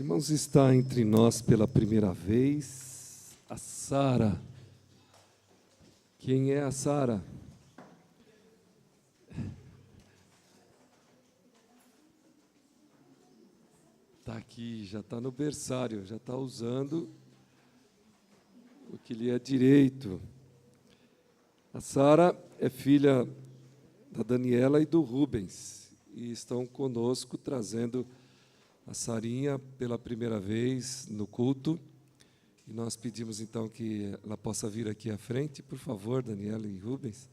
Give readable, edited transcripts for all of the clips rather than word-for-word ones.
Irmãos, está entre nós pela primeira vez a Sara. Quem é a Sara? Está aqui, já está no berçário, já está usando o que lhe é direito. A Sara é filha da Daniela e do Rubens, e estão conosco trazendo a Sarinha pela primeira vez no culto. E nós pedimos então que ela possa vir aqui à frente, por favor, Daniela e Rubens,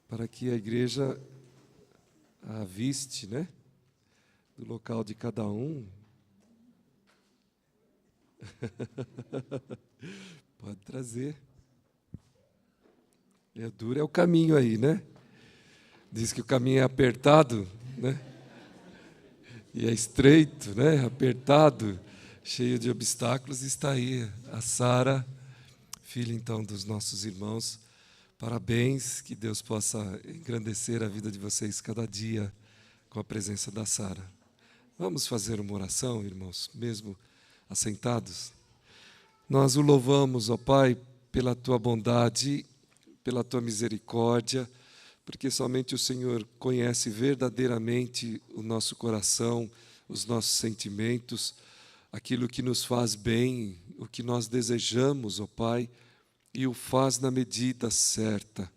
para que a igreja a aviste, né, do local de cada um. Pode trazer. É duro é o caminho aí, né? Diz que o caminho é apertado, né? E é estreito, né? Apertado, cheio de obstáculos. Está aí a Sara, filha então dos nossos irmãos. Parabéns, que Deus possa engrandecer a vida de vocês cada dia com a presença da Sara. Vamos fazer uma oração, irmãos, mesmo assentados? Nós o louvamos, ó Pai, pela Tua bondade, pela Tua misericórdia, porque somente o Senhor conhece verdadeiramente o nosso coração, os nossos sentimentos, aquilo que nos faz bem, o que nós desejamos, ó Pai, e o faz na medida certa.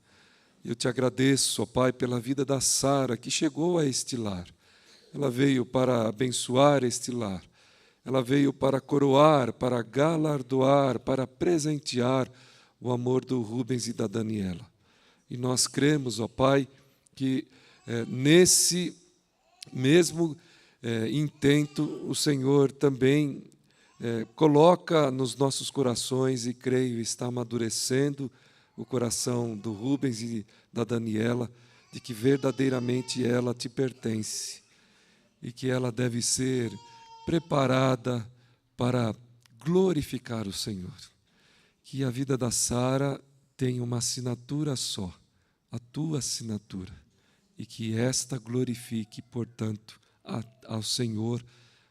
Eu te agradeço, ó Pai, pela vida da Sara, que chegou a este lar. Ela veio para abençoar este lar. Ela veio para coroar, para galardoar, para presentear o amor do Rubens e da Daniela. E nós cremos, ó Pai, que nesse mesmo intento o Senhor também coloca nos nossos corações, e creio está amadurecendo o coração do Rubens e da Daniela, de que verdadeiramente ela te pertence e que ela deve ser preparada para glorificar o Senhor. Que a vida da Sara tenha uma assinatura só, a tua assinatura, e que esta glorifique, portanto, ao Senhor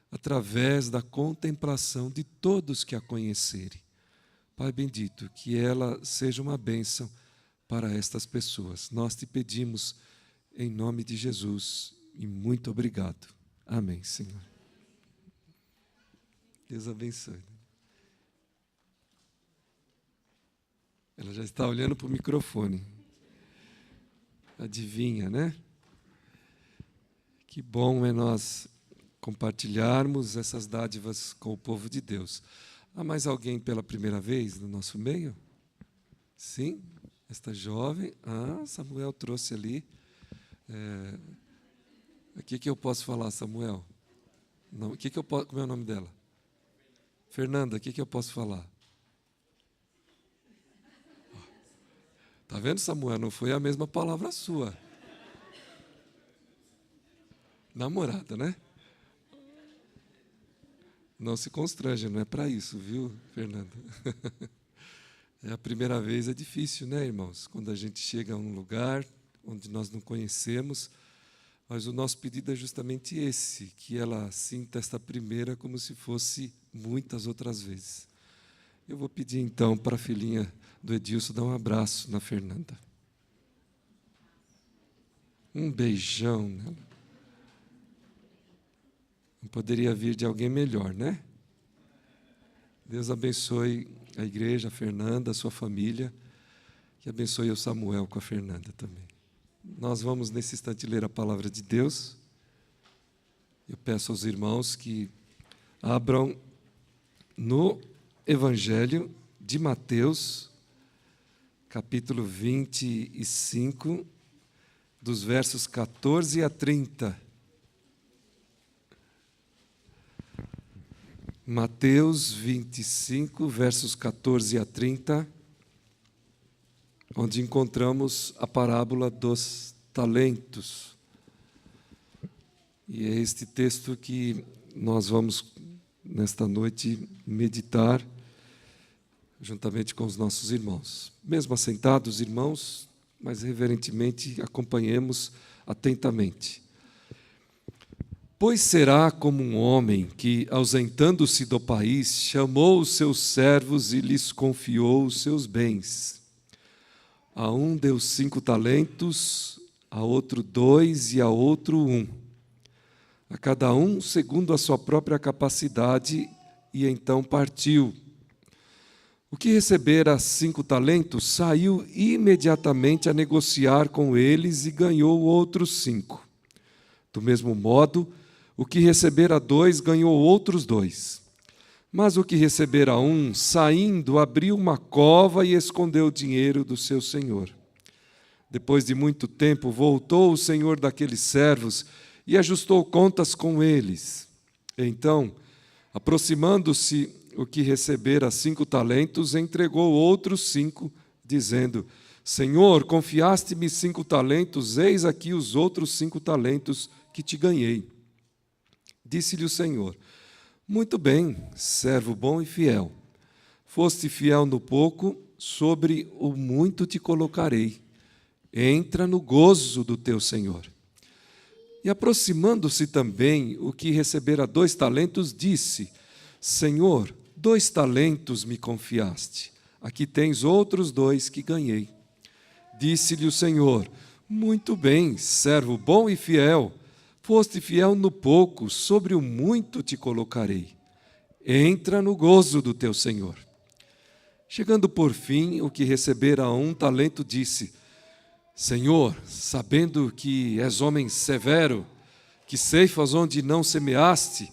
através da contemplação de todos que a conhecerem. Pai bendito, que ela seja uma bênção para estas pessoas. Nós te pedimos em nome de Jesus e muito obrigado. Amém, Senhor. Deus abençoe. Ela já está olhando para o microfone. Adivinha, né? Que bom é nós compartilharmos essas dádivas com o povo de Deus. Há mais alguém pela primeira vez no nosso meio? Sim? Esta jovem. Samuel trouxe ali. O que eu posso falar, Samuel? Não, como é o nome dela? Fernanda, o que eu posso falar? Está vendo, Samuel? Não foi a mesma palavra sua. Namorada, né? Não se constrange, não é para isso, viu, Fernanda? A primeira vez é difícil, né, irmãos? Quando a gente chega a um lugar onde nós não conhecemos, mas o nosso pedido é justamente esse, que ela sinta esta primeira como se fosse muitas outras vezes. Eu vou pedir então para a filhinha do Edilson dar um abraço na Fernanda. Um beijão nela. Não poderia vir de alguém melhor, né? Deus abençoe a igreja, a Fernanda, a sua família, que abençoe o Samuel com a Fernanda também. Nós vamos nesse instante ler a palavra de Deus. Eu peço aos irmãos que abram no Evangelho de Mateus, capítulo 25, dos versos 14 a 30. Mateus 25, versos 14 a 30, onde encontramos a parábola dos talentos. E é este texto que nós vamos, nesta noite, meditar juntamente com os nossos irmãos. Mesmo assentados, irmãos, mas reverentemente acompanhemos atentamente. Pois será como um homem que, ausentando-se do país, chamou os seus servos e lhes confiou os seus bens. A um deu 5 talentos, a outro 2 e a outro 1. A cada um segundo a sua própria capacidade, e então partiu. O que recebera 5 talentos saiu imediatamente a negociar com eles e ganhou outros 5. Do mesmo modo, o que recebera 2 ganhou outros 2. Mas o que recebera 1, saindo, abriu uma cova e escondeu o dinheiro do seu senhor. Depois de muito tempo, voltou o senhor daqueles servos e ajustou contas com eles. Então, aproximando-se o que recebera 5 talentos, entregou outros 5, dizendo: Senhor, confiaste-me 5 talentos, eis aqui os outros 5 talentos que te ganhei. Disse-lhe o Senhor: Muito bem, servo bom e fiel. Foste fiel no pouco, sobre o muito te colocarei. Entra no gozo do teu Senhor. E aproximando-se também o que recebera 2 talentos, disse: Senhor, 2 talentos me confiaste. Aqui tens outros 2 que ganhei. Disse-lhe o Senhor: Muito bem, servo bom e fiel. Foste fiel no pouco, sobre o muito te colocarei. Entra no gozo do teu Senhor. Chegando por fim, o que recebera 1 talento disse: Senhor, sabendo que és homem severo, que ceifas onde não semeaste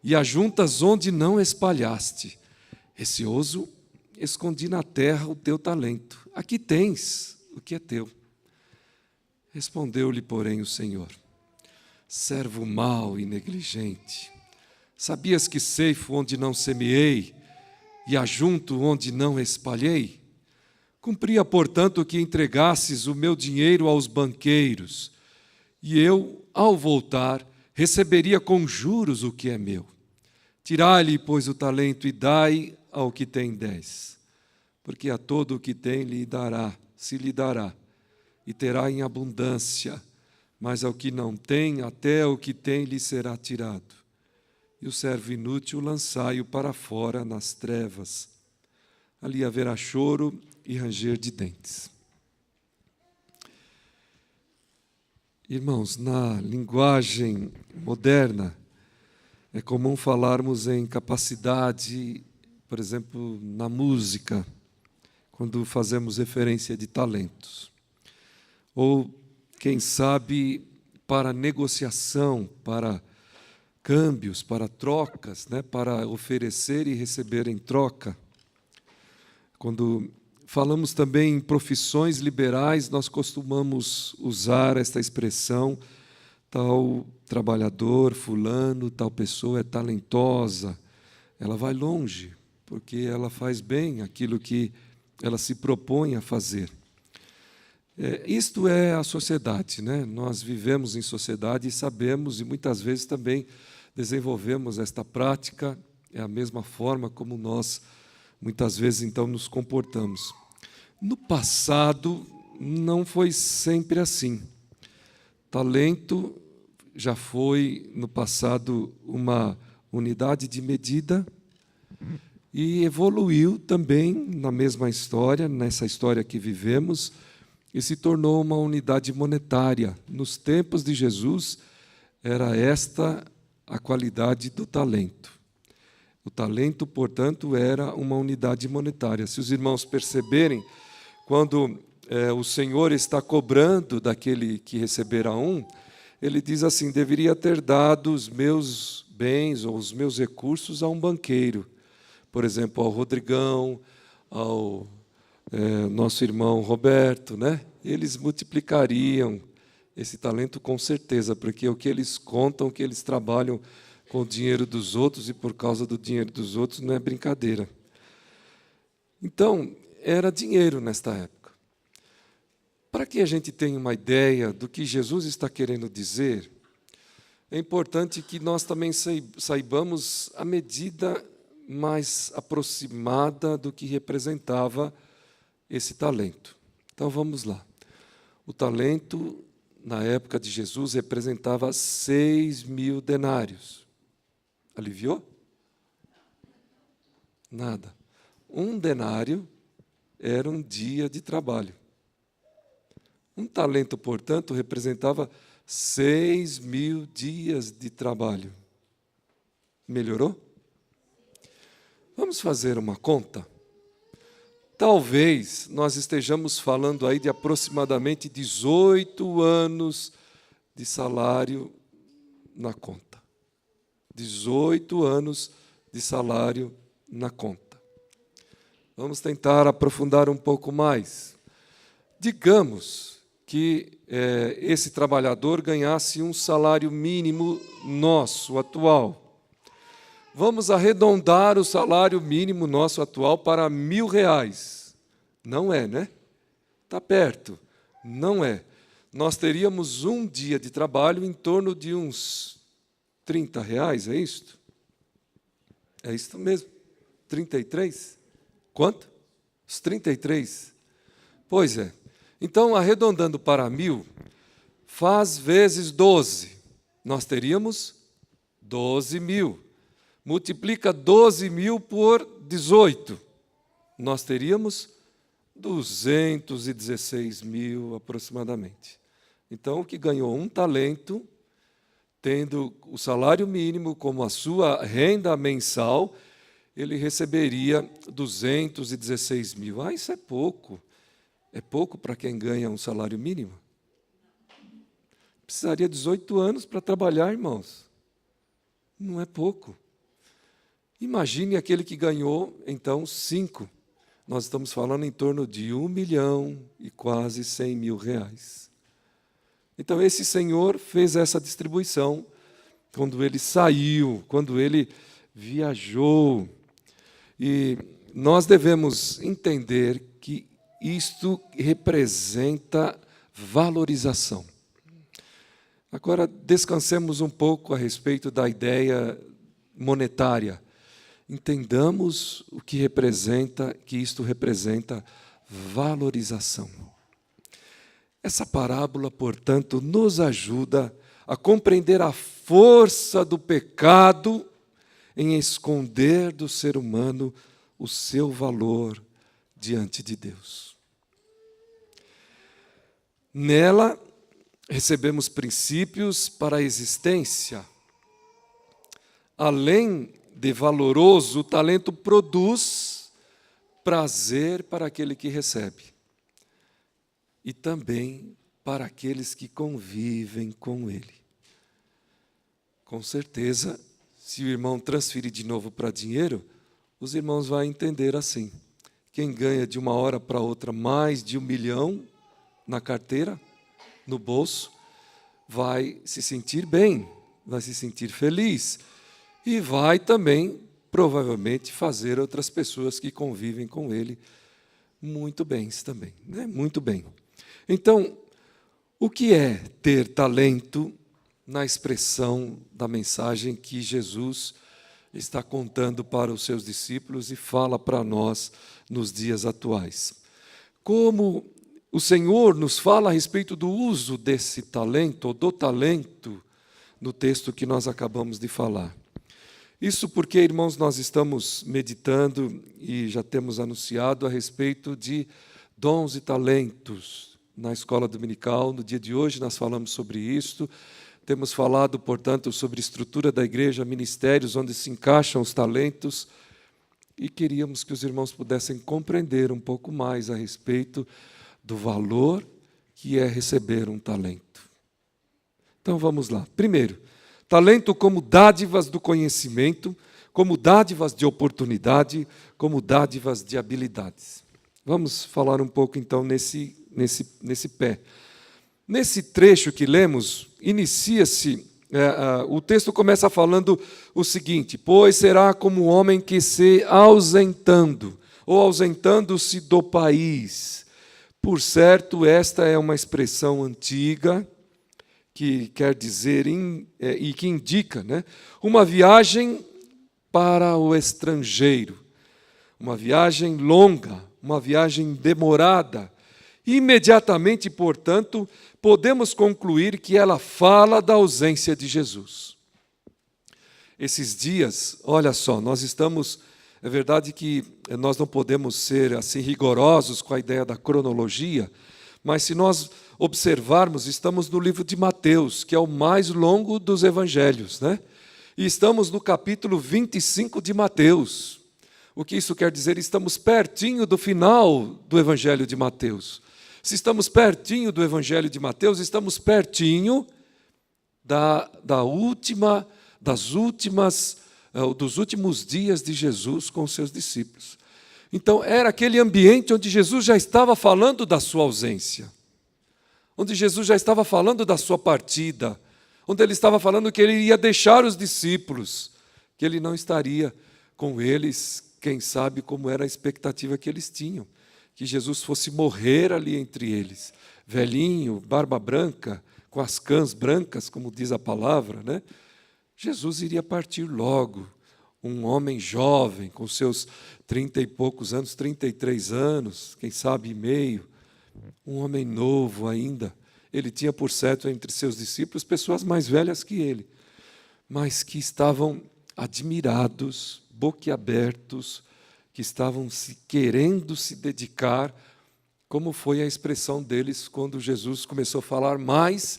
e ajuntas onde não espalhaste, receoso, escondi na terra o teu talento. Aqui tens o que é teu. Respondeu-lhe, porém, o Senhor: Servo mau e negligente, sabias que ceifo onde não semeei e ajunto onde não espalhei? Cumpria, portanto, que entregasses o meu dinheiro aos banqueiros, e eu, ao voltar, receberia com juros o que é meu. Tirai-lhe, pois, o talento e dai ao que tem 10, porque a todo o que tem se lhe dará, e terá em abundância, mas ao que não tem, até o que tem lhe será tirado. E o servo inútil lançai-o para fora nas trevas. Ali haverá choro e ranger de dentes. Irmãos, na linguagem moderna, é comum falarmos em capacidade, por exemplo, na música, quando fazemos referência de talentos. Ou, quem sabe, para negociação, para câmbios, para trocas, para oferecer e receber em troca. Quando falamos também em profissões liberais, nós costumamos usar esta expressão: tal trabalhador, fulano, tal pessoa é talentosa, ela vai longe, porque ela faz bem aquilo que ela se propõe a fazer. Isto é a sociedade, Nós vivemos em sociedade e sabemos, e muitas vezes também desenvolvemos esta prática, é a mesma forma como nós, muitas vezes, então, nos comportamos. No passado, não foi sempre assim. Talento já foi, no passado, uma unidade de medida e evoluiu também na mesma história, nessa história que vivemos, e se tornou uma unidade monetária. Nos tempos de Jesus, era esta a qualidade do talento. O talento, portanto, era uma unidade monetária. Se os irmãos perceberem, quando o Senhor está cobrando daquele que recebera 1, ele diz assim: deveria ter dado os meus bens ou os meus recursos a um banqueiro. Por exemplo, ao Rodrigão, ao nosso irmão Roberto, Eles multiplicariam esse talento com certeza, porque o que eles contam, que eles trabalham com o dinheiro dos outros, e por causa do dinheiro dos outros não é brincadeira. Então, era dinheiro nesta época. Para que a gente tenha uma ideia do que Jesus está querendo dizer, é importante que nós também saibamos a medida mais aproximada do que representava esse talento. Então, vamos lá. O talento, na época de Jesus, representava 6.000 denários. Aliviou? Nada. Um denário era um dia de trabalho. Um talento, portanto, representava 6.000 dias de trabalho. Melhorou? Vamos fazer uma conta? Talvez nós estejamos falando aí de aproximadamente 18 anos de salário na conta. 18 anos de salário na conta. Vamos tentar aprofundar um pouco mais. Digamos que esse trabalhador ganhasse um salário mínimo nosso, atual. Vamos arredondar o salário mínimo nosso atual para R$1.000. Não é, né? Está perto. Não é. Nós teríamos um dia de trabalho em torno de uns R$30, é isto? É isto mesmo. 33? Quanto? Os 33? Pois é. Então, arredondando para 1.000, faz vezes 12. Nós teríamos 12.000. Multiplica 12.000 por 18. Nós teríamos 216.000 aproximadamente. Então, o que ganhou um talento, tendo o salário mínimo como a sua renda mensal, ele receberia 216.000. Ah, isso é pouco. É pouco para quem ganha um salário mínimo? Precisaria de 18 anos para trabalhar, irmãos. Não é pouco. Imagine aquele que ganhou, então, 5. Nós estamos falando em torno de R$1 milhão e quase R$100.000. Então, esse senhor fez essa distribuição quando ele saiu, quando ele viajou. E nós devemos entender que isto representa valorização. Agora, descansemos um pouco a respeito da ideia monetária. Entendamos o que isto representa valorização. Essa parábola, portanto, nos ajuda a compreender a força do pecado em esconder do ser humano o seu valor diante de Deus. Nela, recebemos princípios para a existência. Além de valoroso, o talento produz prazer para aquele que recebe e também para aqueles que convivem com ele. Com certeza, se o irmão transferir de novo para dinheiro, os irmãos vão entender assim. Quem ganha de uma hora para outra mais de 1 milhão na carteira, no bolso, vai se sentir bem, vai se sentir feliz. E vai também, provavelmente, fazer outras pessoas que convivem com ele muito bem também, né? Muito bem. Então, o que é ter talento na expressão da mensagem que Jesus está contando para os seus discípulos e fala para nós nos dias atuais? Como o Senhor nos fala a respeito do uso desse talento, ou do talento, no texto que nós acabamos de falar. Isso porque, irmãos, nós estamos meditando e já temos anunciado a respeito de dons e talentos na escola dominical. No dia de hoje nós falamos sobre isto. Temos falado, portanto, sobre a estrutura da igreja, ministérios onde se encaixam os talentos. E queríamos que os irmãos pudessem compreender um pouco mais a respeito do valor que é receber um talento. Então vamos lá. Primeiro, talento como dádivas do conhecimento, como dádivas de oportunidade, como dádivas de habilidades. Vamos falar um pouco então nesse pé. Nesse trecho que lemos, inicia-se, o texto começa falando o seguinte: pois será como um homem que se ausentando, ou ausentando-se do país. Por certo, esta é uma expressão antiga, que quer dizer, e que indica, né, uma viagem para o estrangeiro, uma viagem longa, uma viagem demorada, Imediatamente, portanto, podemos concluir que ela fala da ausência de Jesus. Esses dias, olha só, nós estamos... É verdade que nós não podemos ser assim rigorosos com a ideia da cronologia, mas se nós observarmos, estamos no livro de Mateus, que é o mais longo dos evangelhos, né? E estamos no capítulo 25 de Mateus. O que isso quer dizer? Estamos pertinho do final do evangelho de Mateus. Se estamos pertinho do evangelho de Mateus, estamos pertinho dos últimos dias de Jesus com os seus discípulos. Então, era aquele ambiente onde Jesus já estava falando da sua ausência, onde Jesus já estava falando da sua partida, onde ele estava falando que ele ia deixar os discípulos, que ele não estaria com eles, quem sabe como era a expectativa que eles tinham, que Jesus fosse morrer ali entre eles, velhinho, barba branca, com as cãs brancas, como diz a palavra, né? Jesus iria partir logo, um homem jovem, com seus 30 e poucos anos, 33 anos, quem sabe e meio, um homem novo ainda. Ele tinha por certo entre seus discípulos pessoas mais velhas que ele, mas que estavam admirados, boquiabertos, que estavam querendo se dedicar, como foi a expressão deles quando Jesus começou a falar mais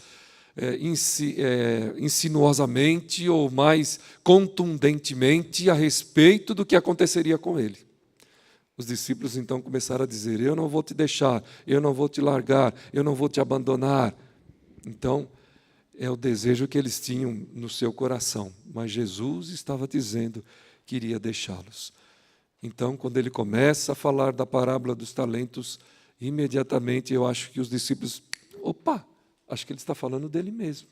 insinuosamente ou mais contundentemente a respeito do que aconteceria com ele. Os discípulos então começaram a dizer: eu não vou te deixar, eu não vou te largar, eu não vou te abandonar. Então, é o desejo que eles tinham no seu coração, mas Jesus estava dizendo que iria deixá-los. Então, quando ele começa a falar da parábola dos talentos, imediatamente eu acho que os discípulos, acho que ele está falando dele mesmo.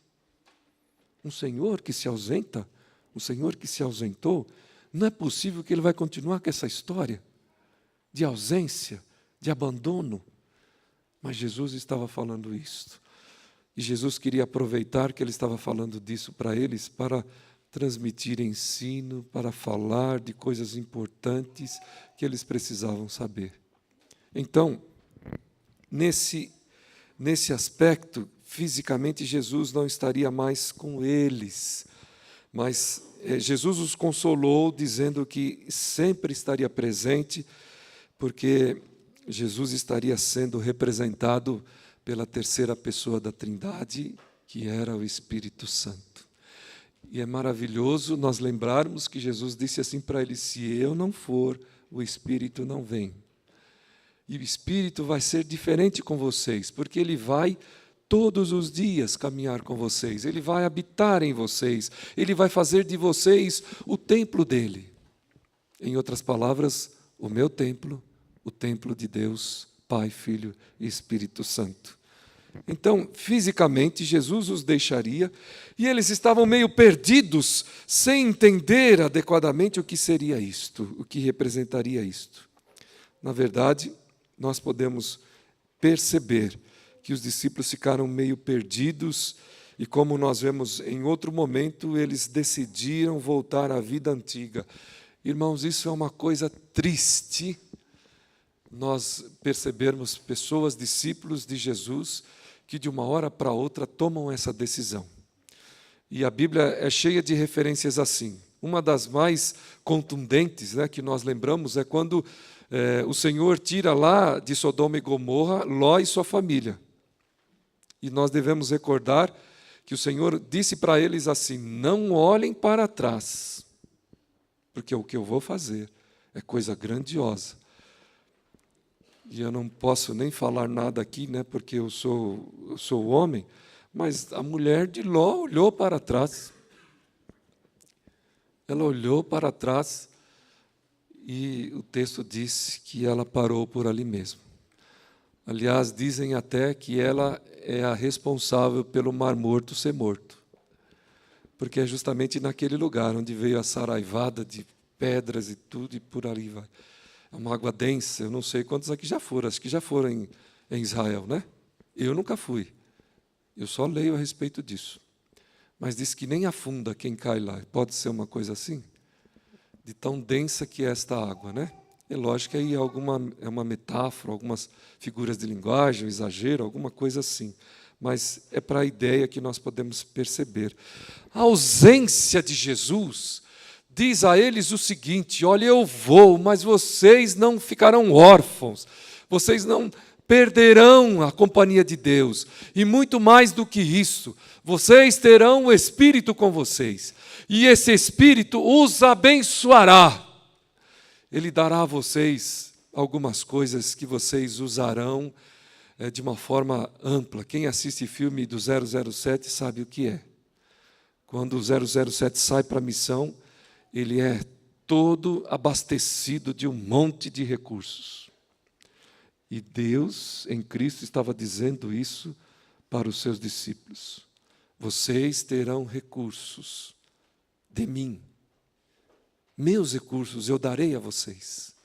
Um Senhor que se ausenta, um Senhor que se ausentou, não é possível que ele vai continuar com essa história de ausência, de abandono. Mas Jesus estava falando isto. E Jesus queria aproveitar que ele estava falando disso para eles, para transmitir ensino, para falar de coisas importantes que eles precisavam saber. Então, nesse aspecto, fisicamente Jesus não estaria mais com eles, mas Jesus os consolou dizendo que sempre estaria presente, porque Jesus estaria sendo representado pela terceira pessoa da Trindade, que era o Espírito Santo. E é maravilhoso nós lembrarmos que Jesus disse assim para eles: se eu não for, o Espírito não vem. E o Espírito vai ser diferente com vocês, porque ele vai todos os dias caminhar com vocês, ele vai habitar em vocês, ele vai fazer de vocês o templo dele. Em outras palavras, o meu templo, o templo de Deus, Pai, Filho e Espírito Santo. Então, fisicamente, Jesus os deixaria, e eles estavam meio perdidos, sem entender adequadamente o que seria isto, o que representaria isto. Na verdade, nós podemos perceber que os discípulos ficaram meio perdidos, e como nós vemos em outro momento, eles decidiram voltar à vida antiga. Irmãos, isso é uma coisa triste, nós percebermos pessoas, discípulos de Jesus, que de uma hora para outra tomam essa decisão. E a Bíblia é cheia de referências assim. Uma das mais contundentes, né, que nós lembramos é quando o Senhor tira lá de Sodoma e Gomorra Ló e sua família. E nós devemos recordar que o Senhor disse para eles assim: não olhem para trás, porque o que eu vou fazer é coisa grandiosa. E eu não posso nem falar nada aqui, né, porque eu sou homem, mas a mulher de Ló olhou para trás. Ela olhou para trás e o texto diz que ela parou por ali mesmo. Aliás, dizem até que ela é a responsável pelo Mar Morto ser morto, porque é justamente naquele lugar onde veio a saraivada de pedras e tudo, e por ali vai. É uma água densa, eu não sei quantos aqui já foram, acho que já foram em Israel, né? Eu nunca fui, eu só leio a respeito disso. Mas diz que nem afunda quem cai lá. Pode ser uma coisa assim? De tão densa que é esta água, né? É lógico que aí é uma metáfora, algumas figuras de linguagem, um exagero, alguma coisa assim. Mas é para a ideia que nós podemos perceber. A ausência de Jesus diz a eles o seguinte: olha, eu vou, mas vocês não ficarão órfãos, vocês não perderão a companhia de Deus. E muito mais do que isso, vocês terão o Espírito com vocês. E esse Espírito os abençoará. Ele dará a vocês algumas coisas que vocês usarão de uma forma ampla. Quem assiste filme do 007 sabe o que é. Quando o 007 sai para a missão, ele é todo abastecido de um monte de recursos. E Deus, em Cristo, estava dizendo isso para os seus discípulos. Vocês terão recursos de mim. Meus recursos eu darei a vocês.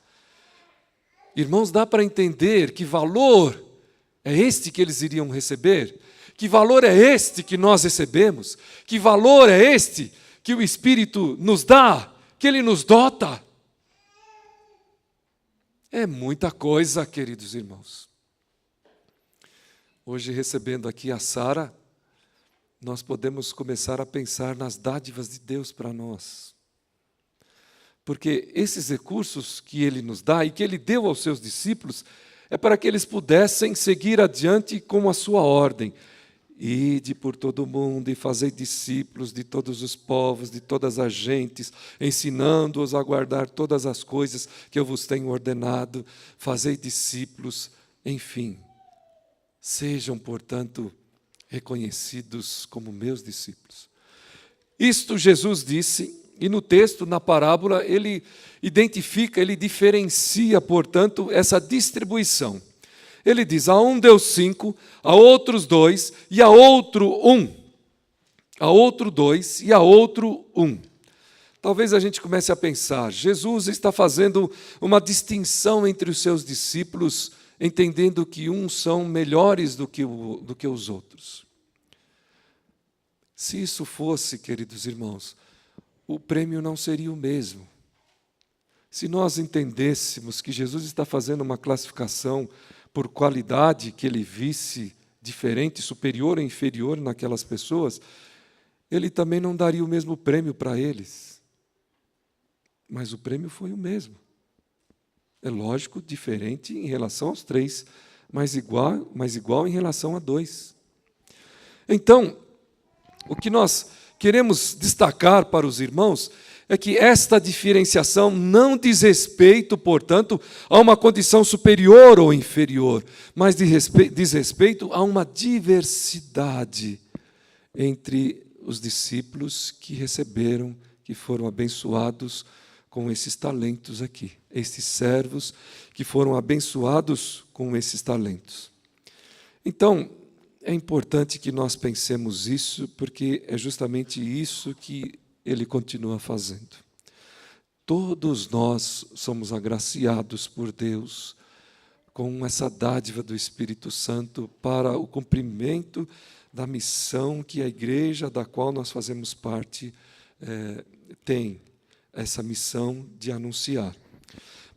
Irmãos, dá para entender que valor é este que eles iriam receber? Que valor é este que nós recebemos? Que valor é este que o Espírito nos dá, que Ele nos dota? É muita coisa, queridos irmãos. Hoje, recebendo aqui a Sara, nós podemos começar a pensar nas dádivas de Deus para nós. Porque esses recursos que Ele nos dá e que Ele deu aos seus discípulos é para que eles pudessem seguir adiante com a sua ordem. Ide por todo o mundo e fazei discípulos de todos os povos, de todas as gentes, ensinando-os a guardar todas as coisas que eu vos tenho ordenado. Fazei discípulos, enfim. Sejam, portanto, reconhecidos como meus discípulos. Isto Jesus disse. E no texto, na parábola, ele identifica, ele diferencia, portanto, essa distribuição. Ele diz, a um deu 5, a outros 2, e a outro 1. A outro 2 e a outro 1. Talvez a gente comece a pensar, Jesus está fazendo uma distinção entre os seus discípulos, entendendo que uns são melhores do que os outros. Se isso fosse, queridos irmãos, o prêmio não seria o mesmo. Se nós entendêssemos que Jesus está fazendo uma classificação por qualidade que ele visse diferente, superior ou inferior naquelas pessoas, ele também não daria o mesmo prêmio para eles. Mas o prêmio foi o mesmo. É lógico, diferente em relação aos 3, mas igual em relação a 2. Então, o que nós queremos destacar para os irmãos é que esta diferenciação não diz respeito, portanto, a uma condição superior ou inferior, mas diz respeito a uma diversidade entre os discípulos que receberam, que foram abençoados com esses talentos aqui, esses servos que foram abençoados com esses talentos. Então, é importante que nós pensemos isso, porque é justamente isso que ele continua fazendo. Todos nós somos agraciados por Deus com essa dádiva do Espírito Santo para o cumprimento da missão que a igreja da qual nós fazemos parte tem, essa missão de anunciar.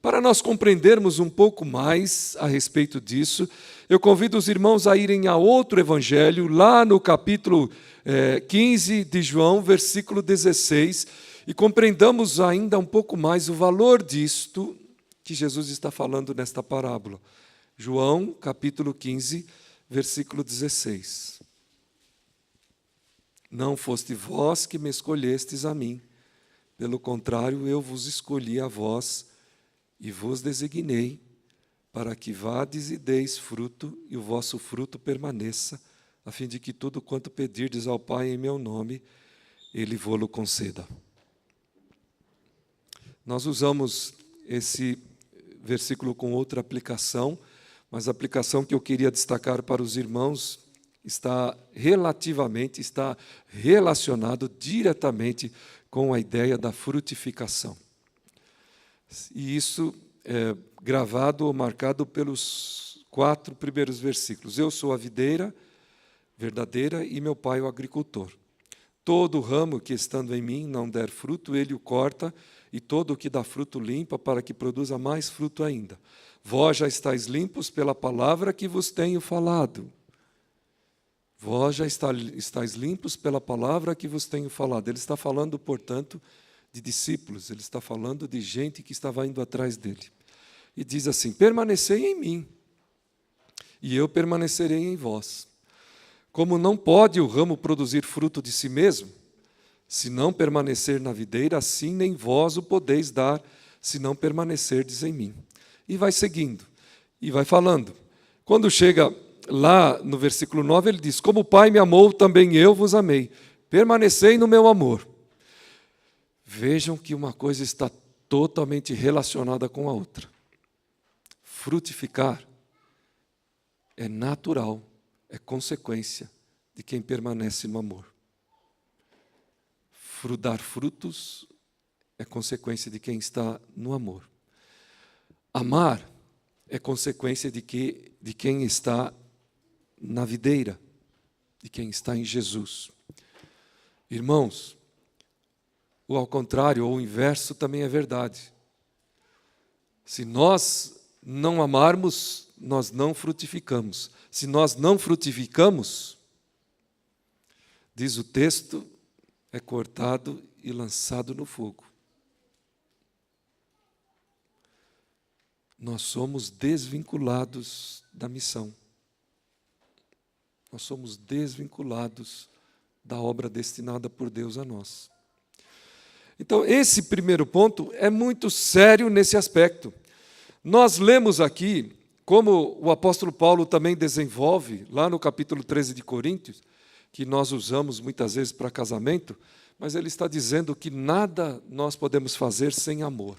Para nós compreendermos um pouco mais a respeito disso, eu convido os irmãos a irem a outro evangelho, lá no capítulo 15 de João, versículo 16, e compreendamos ainda um pouco mais o valor disto que Jesus está falando nesta parábola. João, capítulo 15, versículo 16. Não foste vós que me escolhestes a mim, pelo contrário, eu vos escolhi a vós, e vos designei para que vades e deis fruto, e o vosso fruto permaneça, a fim de que tudo quanto pedirdes ao Pai em meu nome, Ele vô-lo conceda. Nós usamos esse versículo com outra aplicação, mas a aplicação que eu queria destacar para os irmãos está relacionado diretamente com a ideia da frutificação. E isso é gravado ou marcado pelos 4 primeiros versículos. Eu sou a videira verdadeira e meu pai o agricultor. Todo ramo que estando em mim não der fruto, ele o corta, e todo o que dá fruto limpa, para que produza mais fruto ainda. Vós já estáis limpos pela palavra que vos tenho falado. Vós já estáis limpos pela palavra que vos tenho falado. Ele está falando, portanto, de discípulos, ele está falando de gente que estava indo atrás dele. E diz assim: permanecei em mim, e eu permanecerei em vós. Como não pode o ramo produzir fruto de si mesmo, se não permanecer na videira, assim nem vós o podeis dar, se não permanecerdes em mim. E vai seguindo, e vai falando. Quando chega lá no versículo 9, ele diz: como o Pai me amou, também eu vos amei. Permanecei no meu amor. Vejam que uma coisa está totalmente relacionada com a outra. Frutificar é natural, é consequência de quem permanece no amor. Dar frutos é consequência de quem está no amor. Amar é consequência de quem está na videira, de quem está em Jesus. Irmãos, ou ao contrário, ou o inverso também é verdade. Se nós não amarmos, nós não frutificamos. Se nós não frutificamos, diz o texto, é cortado e lançado no fogo. Nós somos desvinculados da missão. Nós somos desvinculados da obra destinada por Deus a nós. Então, esse primeiro ponto é muito sério nesse aspecto. Nós lemos aqui, como o apóstolo Paulo também desenvolve, lá no capítulo 13 de Coríntios, que nós usamos muitas vezes para casamento, mas ele está dizendo que nada nós podemos fazer sem amor.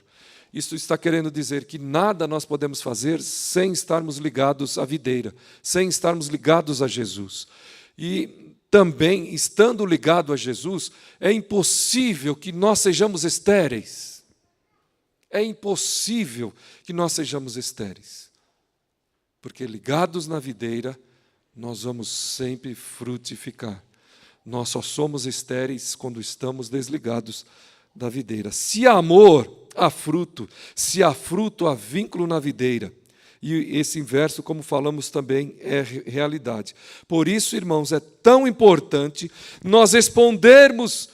Isso está querendo dizer que nada nós podemos fazer sem estarmos ligados à videira, sem estarmos ligados a Jesus. E também, estando ligado a Jesus, é impossível que nós sejamos estéreis. É impossível que nós sejamos estéreis. Porque ligados na videira, nós vamos sempre frutificar. Nós só somos estéreis quando estamos desligados da videira. Se há amor, há fruto. Se há fruto, há vínculo na videira. E esse inverso, como falamos também, é realidade. Por isso, irmãos, é tão importante nós respondermos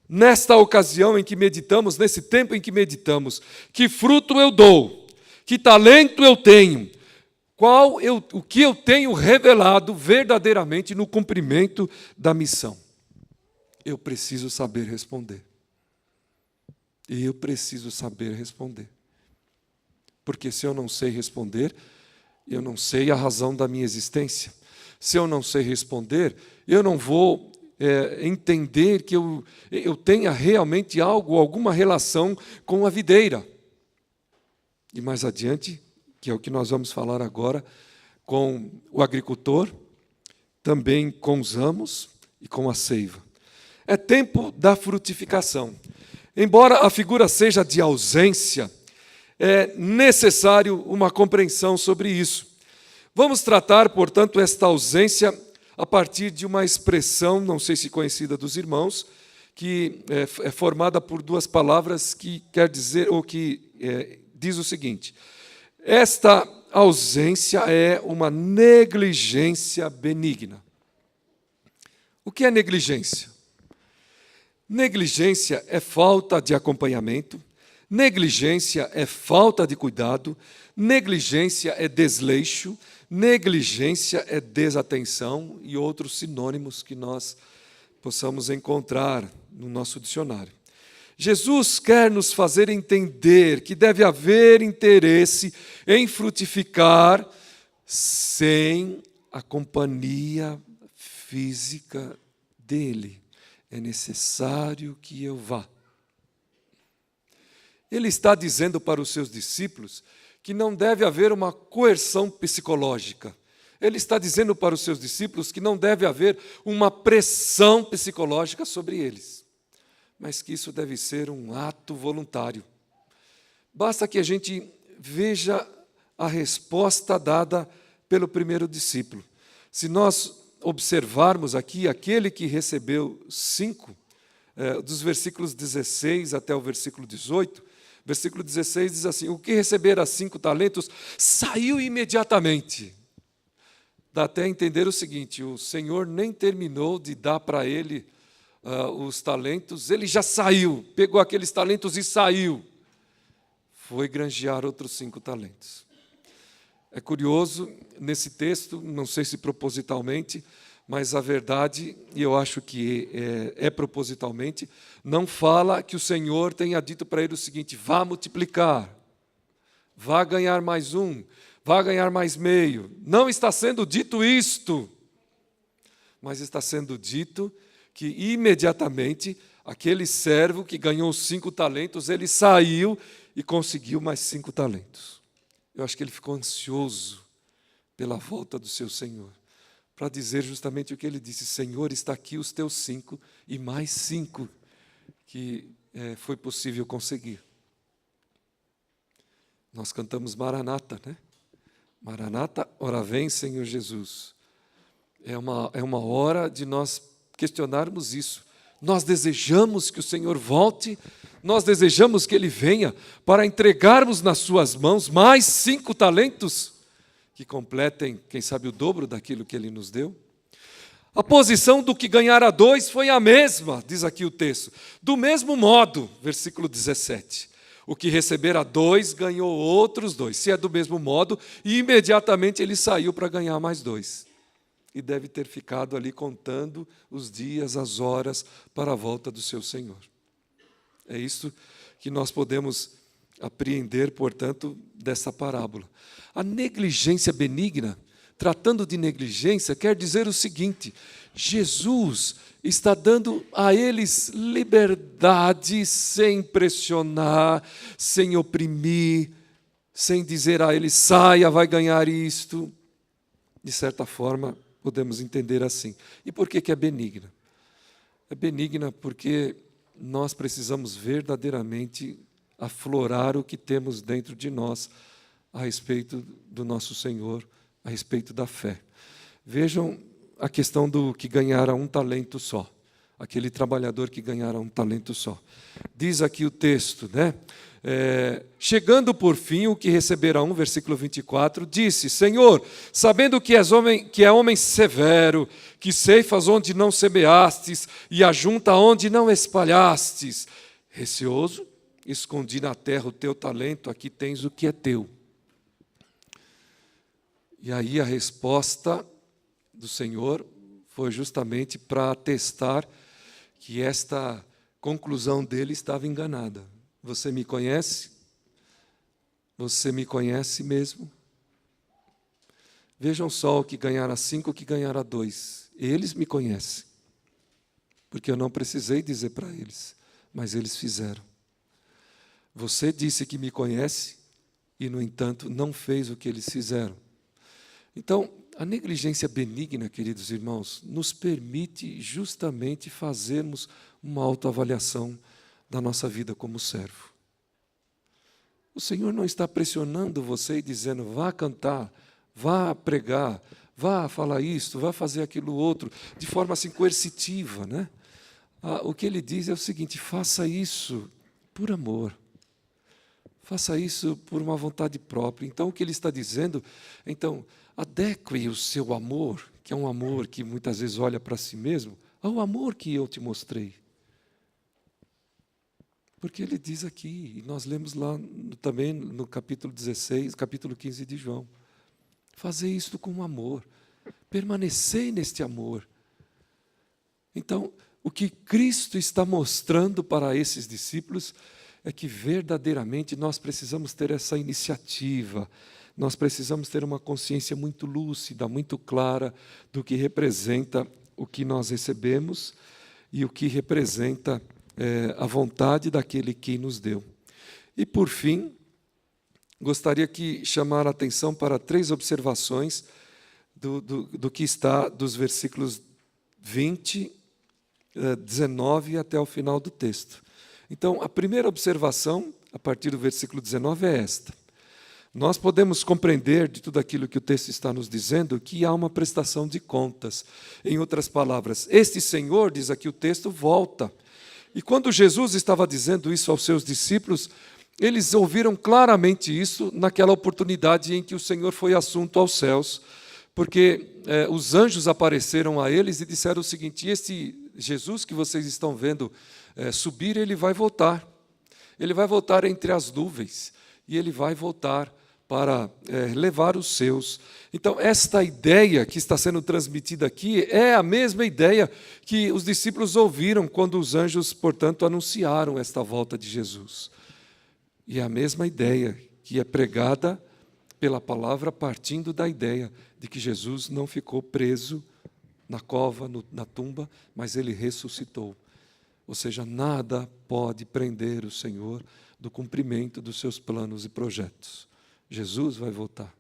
nesta ocasião em que meditamos, nesse tempo em que meditamos, que fruto eu dou, que talento eu tenho, o que eu tenho revelado verdadeiramente no cumprimento da missão. Eu preciso saber responder. E eu preciso saber responder. Porque se eu não sei responder, eu não sei a razão da minha existência. Se eu não sei responder, eu não vou entender que eu tenha realmente alguma relação com a videira. E mais adiante, que é o que nós vamos falar agora, com o agricultor, também com os ramos e com a seiva. É tempo da frutificação. Embora a figura seja de ausência, é necessário uma compreensão sobre isso. Vamos tratar, portanto, esta ausência a partir de uma expressão, não sei se conhecida dos irmãos, que é formada por duas palavras que quer dizer, ou que diz o seguinte: esta ausência é uma negligência benigna. O que é negligência? Negligência é falta de acompanhamento, negligência é falta de cuidado, negligência é desleixo, negligência é desatenção e outros sinônimos que nós possamos encontrar no nosso dicionário. Jesus quer nos fazer entender que deve haver interesse em frutificar sem a companhia física dele. É necessário que eu vá. Ele está dizendo para os seus discípulos que não deve haver uma coerção psicológica. Ele está dizendo para os seus discípulos que não deve haver uma pressão psicológica sobre eles, mas que isso deve ser um ato voluntário. Basta que a gente veja a resposta dada pelo primeiro discípulo. Se nós observarmos aqui, aquele que recebeu 5, dos versículos 16 até o versículo 18, versículo 16 diz assim: o que recebera 5 talentos saiu imediatamente. Dá até a entender o seguinte: o Senhor nem terminou de dar para ele os talentos, ele já saiu, pegou aqueles talentos e saiu. Foi granjear outros 5 talentos. É curioso, nesse texto, não sei se propositalmente, mas a verdade, e eu acho que é propositalmente, não fala que o Senhor tenha dito para ele o seguinte: vá multiplicar, vá ganhar mais 1, vá ganhar mais meio. Não está sendo dito isto, mas está sendo dito que imediatamente aquele servo que ganhou 5 talentos, ele saiu e conseguiu mais 5 talentos. Eu acho que ele ficou ansioso pela volta do seu Senhor, para dizer justamente o que ele disse: Senhor, está aqui os teus 5 e mais 5 que foi possível conseguir. Nós cantamos Maranata, né? Maranata, ora vem, Senhor Jesus. É uma hora de nós questionarmos isso. Nós desejamos que o Senhor volte, nós desejamos que Ele venha para entregarmos nas suas mãos mais 5 talentos, que completem, quem sabe, o dobro daquilo que Ele nos deu. A posição do que ganhara 2 foi a mesma, diz aqui o texto. Do mesmo modo, versículo 17, o que recebera 2 ganhou outros 2. Se é do mesmo modo, imediatamente ele saiu para ganhar mais 2. E deve ter ficado ali contando os dias, as horas para a volta do seu Senhor. É isso que nós podemos apreender, portanto, dessa parábola. A negligência benigna, tratando de negligência, quer dizer o seguinte: Jesus está dando a eles liberdade, sem pressionar, sem oprimir, sem dizer a eles: saia, vai ganhar isto. De certa forma, podemos entender assim. E por que é benigna? É benigna porque nós precisamos verdadeiramente aflorar o que temos dentro de nós a respeito do nosso Senhor, a respeito da fé. Vejam a questão do que ganhara 1 talento só, aquele trabalhador que ganhara 1 talento só. Diz aqui o texto, né? Chegando por fim o que recebera 1, versículo 24, disse: Senhor, sabendo que é homem severo, que ceifas onde não semeastes e ajunta onde não espalhastes, receoso, escondi na terra o teu talento, aqui tens o que é teu. E aí a resposta do Senhor foi justamente para atestar que esta conclusão dele estava enganada. Você me conhece? Você me conhece mesmo? Vejam só o que ganhara 5, o que ganhara 2. Eles me conhecem, porque eu não precisei dizer para eles, mas eles fizeram. Você disse que me conhece e, no entanto, não fez o que eles fizeram. Então, a negligência benigna, queridos irmãos, nos permite justamente fazermos uma autoavaliação da nossa vida como servo. O Senhor não está pressionando você e dizendo: vá cantar, vá pregar, vá falar isto, vá fazer aquilo outro, de forma assim coercitiva, né? O que Ele diz é o seguinte: faça isso por amor. Faça isso por uma vontade própria. Então, o que Ele está dizendo, então, adeque o seu amor, que é um amor que muitas vezes olha para si mesmo, ao amor que eu te mostrei. Porque Ele diz aqui, e nós lemos lá também no capítulo 16, capítulo 15 de João, fazer isto com amor, permanecer neste amor. Então, o que Cristo está mostrando para esses discípulos é que verdadeiramente nós precisamos ter essa iniciativa, nós precisamos ter uma consciência muito lúcida, muito clara do que representa o que nós recebemos e o que representa a vontade daquele que nos deu. E por fim, gostaria que chamar a atenção para 3 observações do que está dos versículos 20, 19 até o final do texto. Então, a primeira observação, a partir do versículo 19, é esta: nós podemos compreender de tudo aquilo que o texto está nos dizendo que há uma prestação de contas. Em outras palavras, este Senhor, diz aqui o texto, volta. E quando Jesus estava dizendo isso aos seus discípulos, eles ouviram claramente isso naquela oportunidade em que o Senhor foi assunto aos céus, porque os anjos apareceram a eles e disseram o seguinte: este Jesus que vocês estão vendo subir, ele vai voltar. Ele vai voltar entre as nuvens e ele vai voltar para levar os seus. Então, esta ideia que está sendo transmitida aqui é a mesma ideia que os discípulos ouviram quando os anjos, portanto, anunciaram esta volta de Jesus. E é a mesma ideia que é pregada pela palavra, partindo da ideia de que Jesus não ficou preso na cova, na tumba, mas ele ressuscitou. Ou seja, nada pode prender o Senhor do cumprimento dos seus planos e projetos. Jesus vai voltar.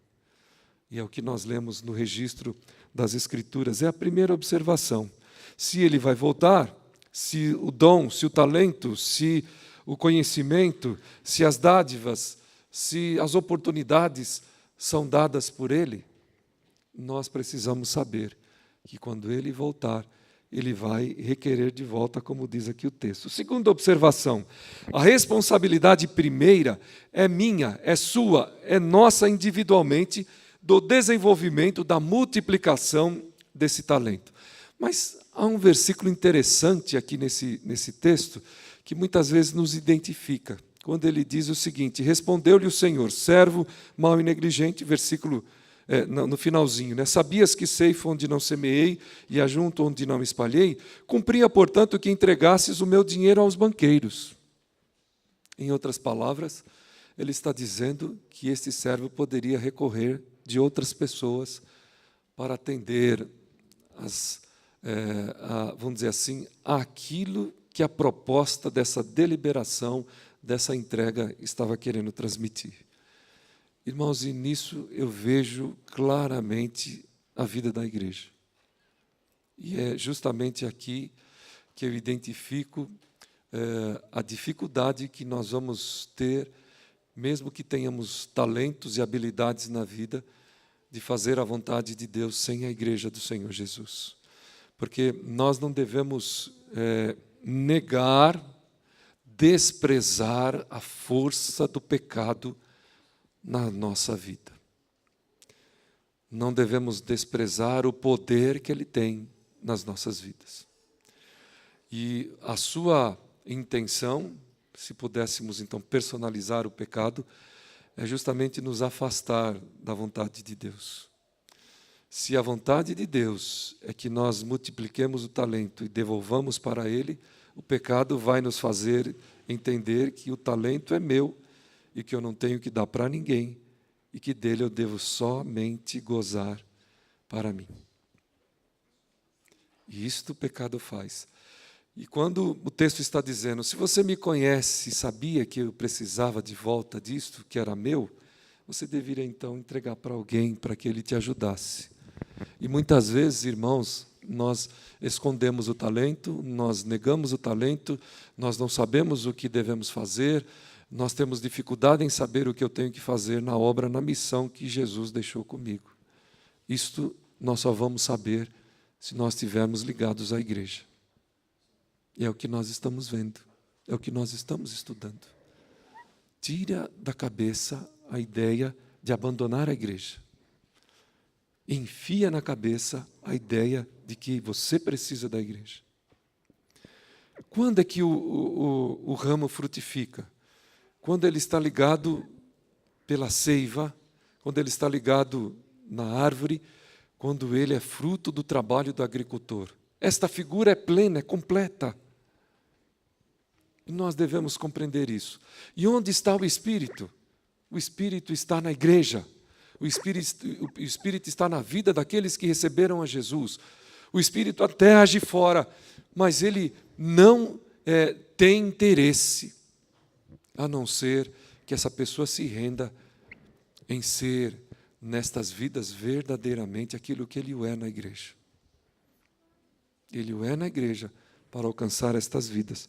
E é o que nós lemos no registro das Escrituras. É a primeira observação. Se ele vai voltar, se o dom, se o talento, se o conhecimento, se as dádivas, se as oportunidades são dadas por ele, nós precisamos saber que quando ele voltar, ele vai requerer de volta, como diz aqui o texto. Segunda observação, a responsabilidade primeira é minha, é sua, é nossa individualmente, do desenvolvimento, da multiplicação desse talento. Mas há um versículo interessante aqui nesse texto, que muitas vezes nos identifica, quando ele diz o seguinte: respondeu-lhe o Senhor, servo mau e negligente, versículo no finalzinho, né? Sabias que ceifo onde não semeei e ajunto onde não espalhei? Cumpria, portanto, que entregasses o meu dinheiro aos banqueiros. Em outras palavras, ele está dizendo que este servo poderia recorrer de outras pessoas para atender vamos dizer assim, aquilo que a proposta dessa deliberação, dessa entrega estava querendo transmitir. Irmãos, e nisso eu vejo claramente a vida da igreja. E é justamente aqui que eu identifico a dificuldade que nós vamos ter, mesmo que tenhamos talentos e habilidades na vida, de fazer a vontade de Deus sem a igreja do Senhor Jesus. Porque nós não devemos negar, desprezar a força do pecado na nossa vida. Não devemos desprezar o poder que ele tem nas nossas vidas. E a sua intenção, se pudéssemos então personalizar o pecado, é justamente nos afastar da vontade de Deus. Se a vontade de Deus é que nós multipliquemos o talento e devolvamos para ele, o pecado vai nos fazer entender que o talento é meu e que eu não tenho que dar para ninguém e que dele eu devo somente gozar para mim. E isto o pecado faz. E quando o texto está dizendo, se você me conhece e sabia que eu precisava de volta disto, que era meu, você deveria então entregar para alguém para que ele te ajudasse. E muitas vezes, irmãos, nós escondemos o talento, nós negamos o talento, nós não sabemos o que devemos fazer, nós temos dificuldade em saber o que eu tenho que fazer na obra, na missão que Jesus deixou comigo. Isto nós só vamos saber se nós estivermos ligados à igreja. E é o que nós estamos vendo, é o que nós estamos estudando. Tira da cabeça a ideia de abandonar a igreja. Enfia na cabeça a ideia de que você precisa da igreja. Quando é que o ramo frutifica? Quando ele está ligado pela seiva, quando ele está ligado na árvore, quando ele é fruto do trabalho do agricultor. Esta figura é plena, é completa. E nós devemos compreender isso. E onde está o Espírito? O Espírito está na igreja. O Espírito está na vida daqueles que receberam a Jesus. O Espírito até age fora, mas ele não tem interesse, a não ser que essa pessoa se renda em ser, nestas vidas, verdadeiramente aquilo que ele o é na igreja. Ele o é na igreja para alcançar estas vidas.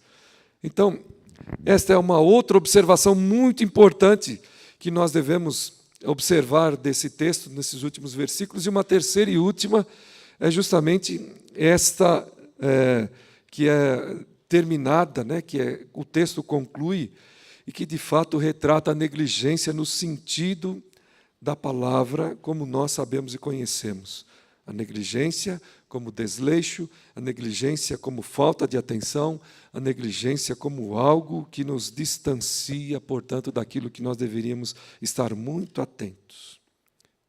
Então, esta é uma outra observação muito importante que nós devemos observar desse texto, nesses últimos versículos. E uma terceira e última é justamente esta, que é terminada, né, que o texto conclui, e que de fato retrata a negligência no sentido da palavra, como nós sabemos e conhecemos. A negligência como desleixo, a negligência como falta de atenção, a negligência como algo que nos distancia, portanto, daquilo que nós deveríamos estar muito atentos.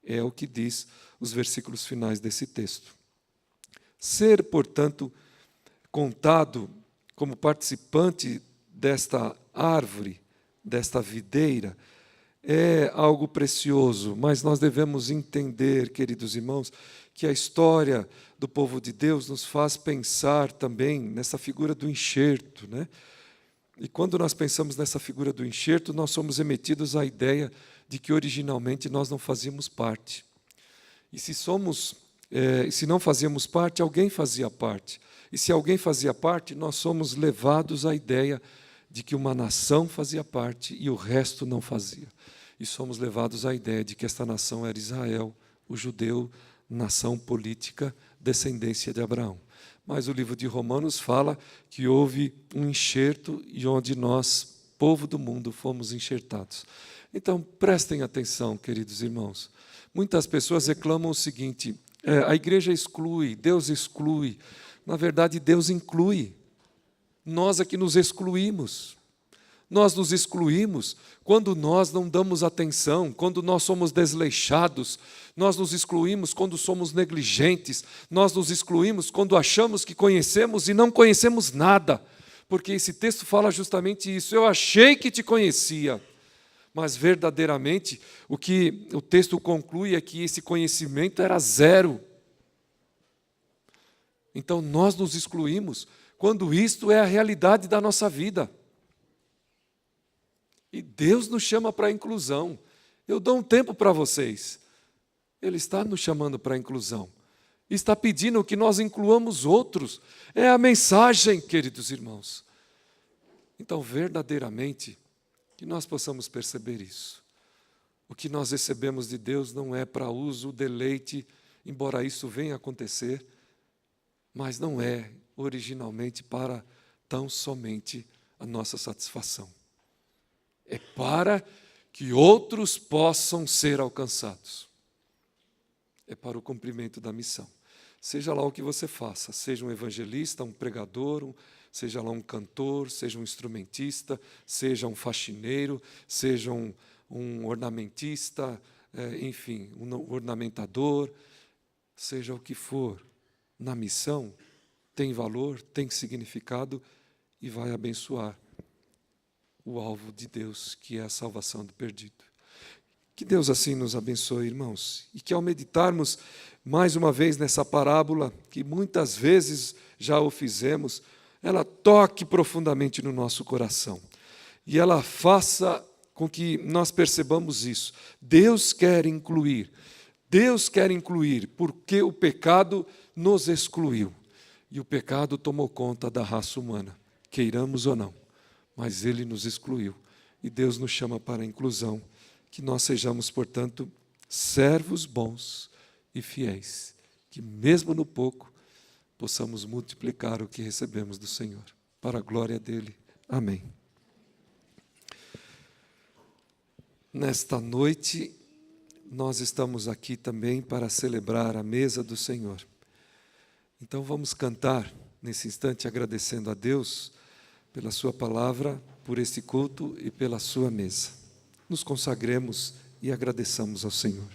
É o que diz os versículos finais desse texto. Ser, portanto, contado como participante desta árvore, desta videira, é algo precioso, mas nós devemos entender, queridos irmãos, que a história do povo de Deus nos faz pensar também nessa figura do enxerto, né? E quando nós pensamos nessa figura do enxerto, nós somos remetidos à ideia de que originalmente nós não fazíamos parte. E se não fazíamos parte, alguém fazia parte. E se alguém fazia parte, nós somos levados à ideia de que uma nação fazia parte e o resto não fazia. E somos levados à ideia de que esta nação era Israel, o judeu, nação política, descendência de Abraão. Mas o livro de Romanos fala que houve um enxerto e onde nós, povo do mundo, fomos enxertados. Então, prestem atenção, queridos irmãos. Muitas pessoas reclamam o seguinte: a igreja exclui, Deus exclui. Na verdade, Deus inclui. Nós é que nos excluímos. Nós nos excluímos quando nós não damos atenção, quando nós somos desleixados, nós nos excluímos quando somos negligentes, nós nos excluímos quando achamos que conhecemos e não conhecemos nada, porque esse texto fala justamente isso. Eu achei que te conhecia, mas verdadeiramente o que o texto conclui é que esse conhecimento era zero. Então nós nos excluímos quando isto é a realidade da nossa vida. E Deus nos chama para a inclusão. Eu dou um tempo para vocês. Ele está nos chamando para a inclusão. Está pedindo que nós incluamos outros. É a mensagem, queridos irmãos. Então, verdadeiramente, que nós possamos perceber isso. O que nós recebemos de Deus não é para uso, deleite, embora isso venha a acontecer, mas não é originalmente para tão somente a nossa satisfação. É para que outros possam ser alcançados. É para o cumprimento da missão. Seja lá o que você faça, seja um evangelista, um pregador, seja lá um cantor, seja um instrumentista, seja um faxineiro, seja um ornamentista, enfim, um ornamentador, seja o que for, na missão, tem valor, tem significado e vai abençoar o alvo de Deus, que é a salvação do perdido. Que Deus assim nos abençoe, irmãos, e que ao meditarmos mais uma vez nessa parábola, que muitas vezes já o fizemos, ela toque profundamente no nosso coração, e ela faça com que nós percebamos isso. Deus quer incluir, porque o pecado nos excluiu, e o pecado tomou conta da raça humana, queiramos ou não. Mas Ele nos excluiu. E Deus nos chama para a inclusão. Que nós sejamos, portanto, servos bons e fiéis. Que mesmo no pouco, possamos multiplicar o que recebemos do Senhor. Para a glória dEle. Amém. Nesta noite, nós estamos aqui também para celebrar a mesa do Senhor. Então vamos cantar nesse instante agradecendo a Deus pela sua palavra, por este culto e pela sua mesa. Nos consagremos e agradeçamos ao Senhor.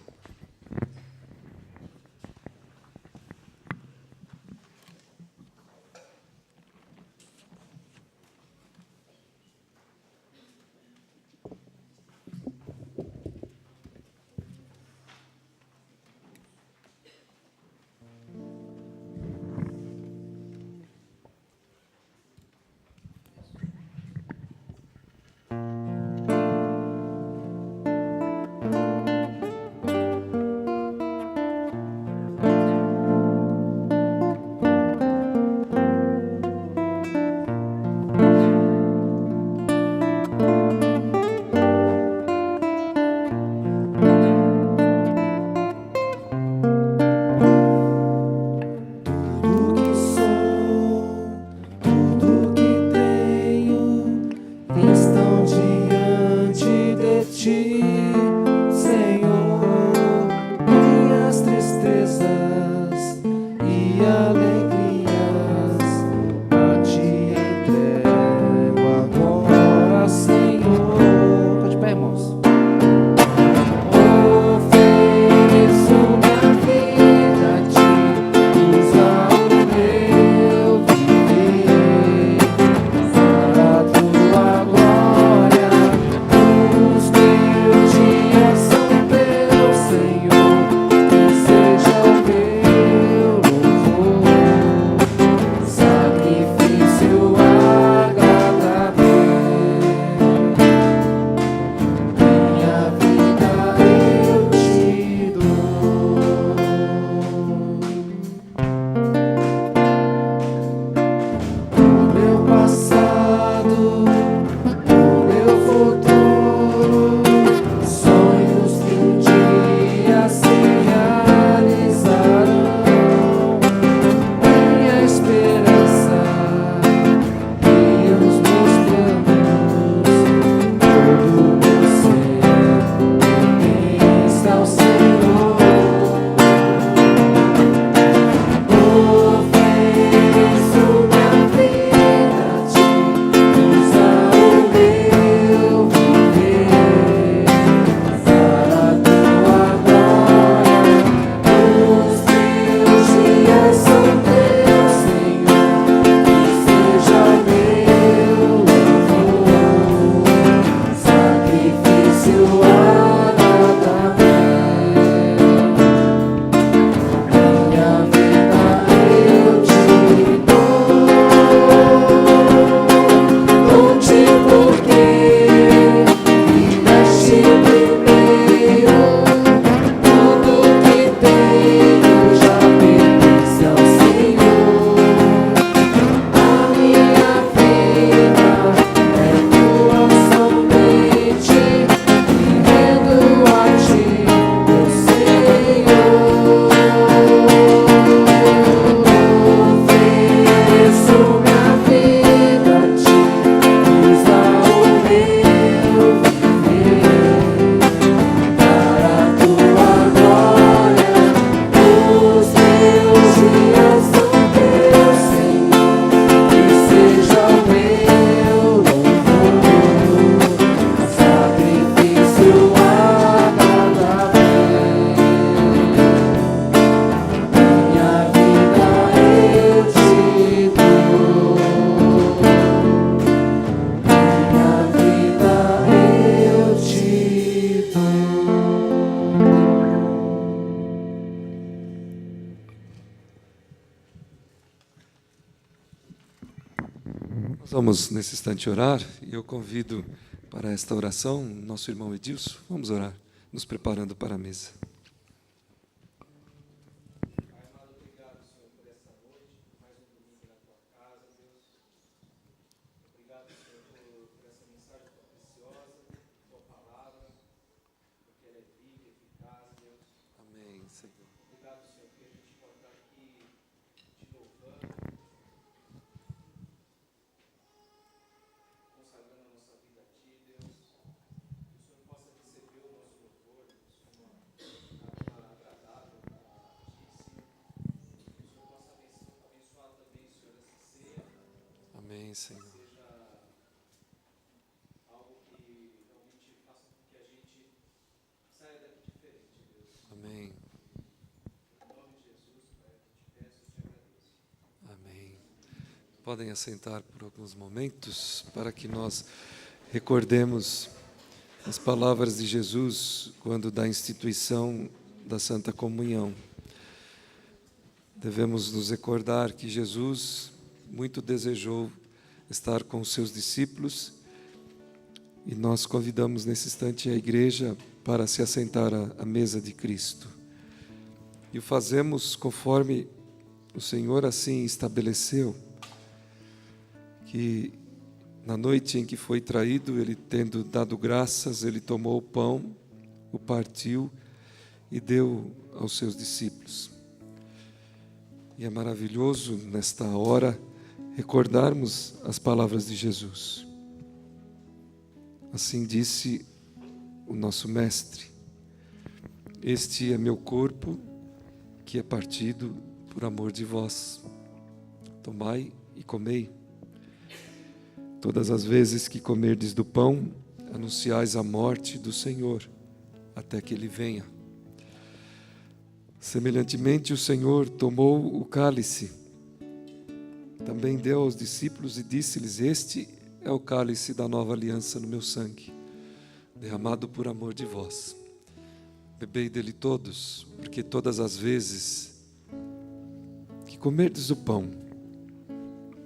Vamos nesse instante orar e eu convido para esta oração nosso irmão Edilson. Vamos orar, nos preparando para a mesa. Amém, Senhor. Amém. Amém. Podem assentar por alguns momentos para que nós recordemos as palavras de Jesus quando da instituição da Santa Comunhão. Devemos nos recordar que Jesus muito desejou estar com os seus discípulos e nós convidamos nesse instante a igreja para se assentar à mesa de Cristo. E o fazemos conforme o Senhor assim estabeleceu, que na noite em que foi traído, Ele tendo dado graças, Ele tomou o pão, o partiu e deu aos seus discípulos. E é maravilhoso nesta hora recordarmos as palavras de Jesus. Assim disse o nosso Mestre: este é meu corpo que é partido por amor de vós. Tomai e comei. Todas as vezes que comerdes do pão, anunciais a morte do Senhor, até que Ele venha. Semelhantemente, o Senhor tomou o cálice, também deu aos discípulos e disse-lhes: este é o cálice da nova aliança no meu sangue, derramado por amor de vós. Bebei dele todos, porque todas as vezes que comerdes o pão,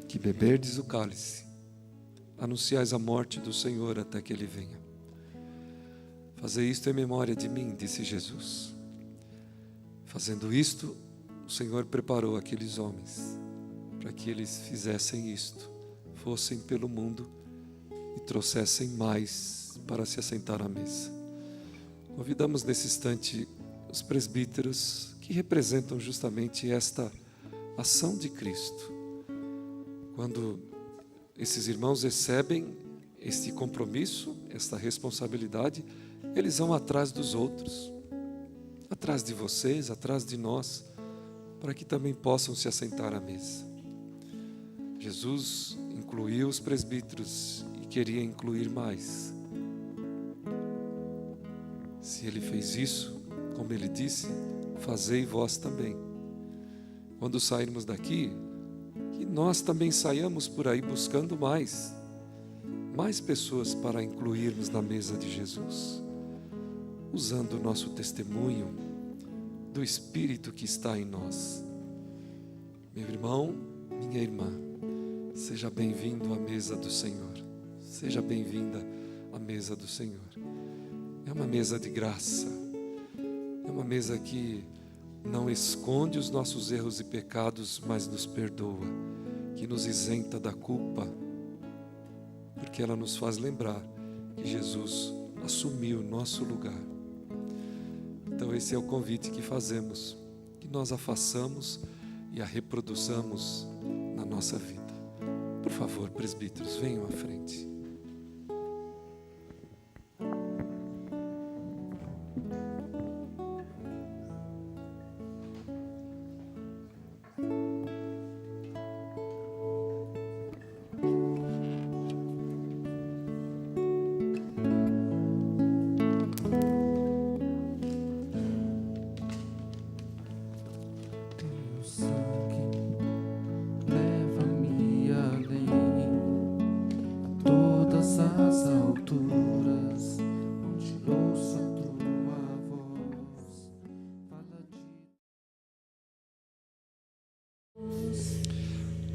que beberdes o cálice, anunciais a morte do Senhor até que Ele venha. Fazei isto em memória de mim, disse Jesus. Fazendo isto, o Senhor preparou aqueles homens para que eles fizessem isto, fossem pelo mundo e trouxessem mais para se assentar à mesa. Convidamos nesse instante os presbíteros que representam justamente esta ação de Cristo. Quando esses irmãos recebem este compromisso, esta responsabilidade, eles vão atrás dos outros, atrás de vocês, atrás de nós, para que também possam se assentar à mesa. Jesus incluiu os presbíteros e queria incluir mais. Se Ele fez isso, como Ele disse, fazei vós também. Quando sairmos daqui, que nós também saiamos por aí buscando mais pessoas para incluirmos na mesa de Jesus, usando o nosso testemunho do Espírito que está em nós. Meu irmão, minha irmã, seja bem-vindo à mesa do Senhor. Seja bem-vinda à mesa do Senhor. É uma mesa de graça. É uma mesa que não esconde os nossos erros e pecados, mas nos perdoa, que nos isenta da culpa, porque ela nos faz lembrar que Jesus assumiu o nosso lugar. Então esse é o convite que fazemos, que nós a façamos e a reproduzamos na nossa vida. Por favor, presbíteros, venham à frente.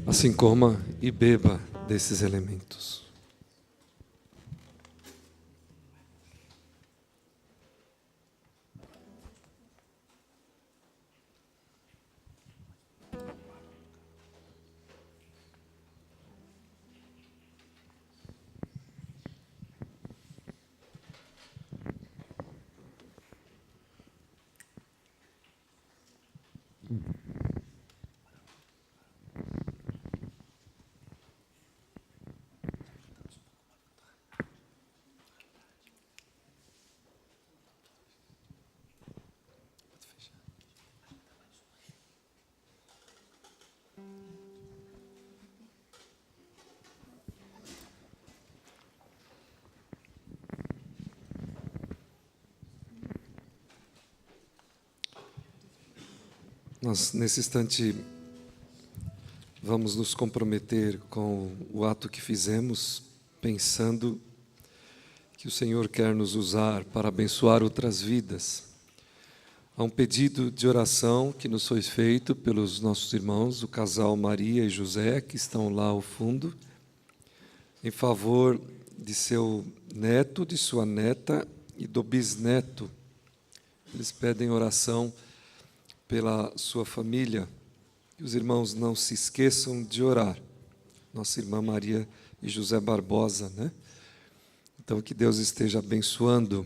Assim coma e beba desses elementos. Nós, nesse instante, vamos nos comprometer com o ato que fizemos, pensando que o Senhor quer nos usar para abençoar outras vidas. Há um pedido de oração que nos foi feito pelos nossos irmãos, o casal Maria e José, que estão lá ao fundo, em favor de seu neto, de sua neta e do bisneto. Eles pedem oração pela sua família. E os irmãos não se esqueçam de orar. Nossa irmã Maria e José Barbosa, né? Então, que Deus esteja abençoando.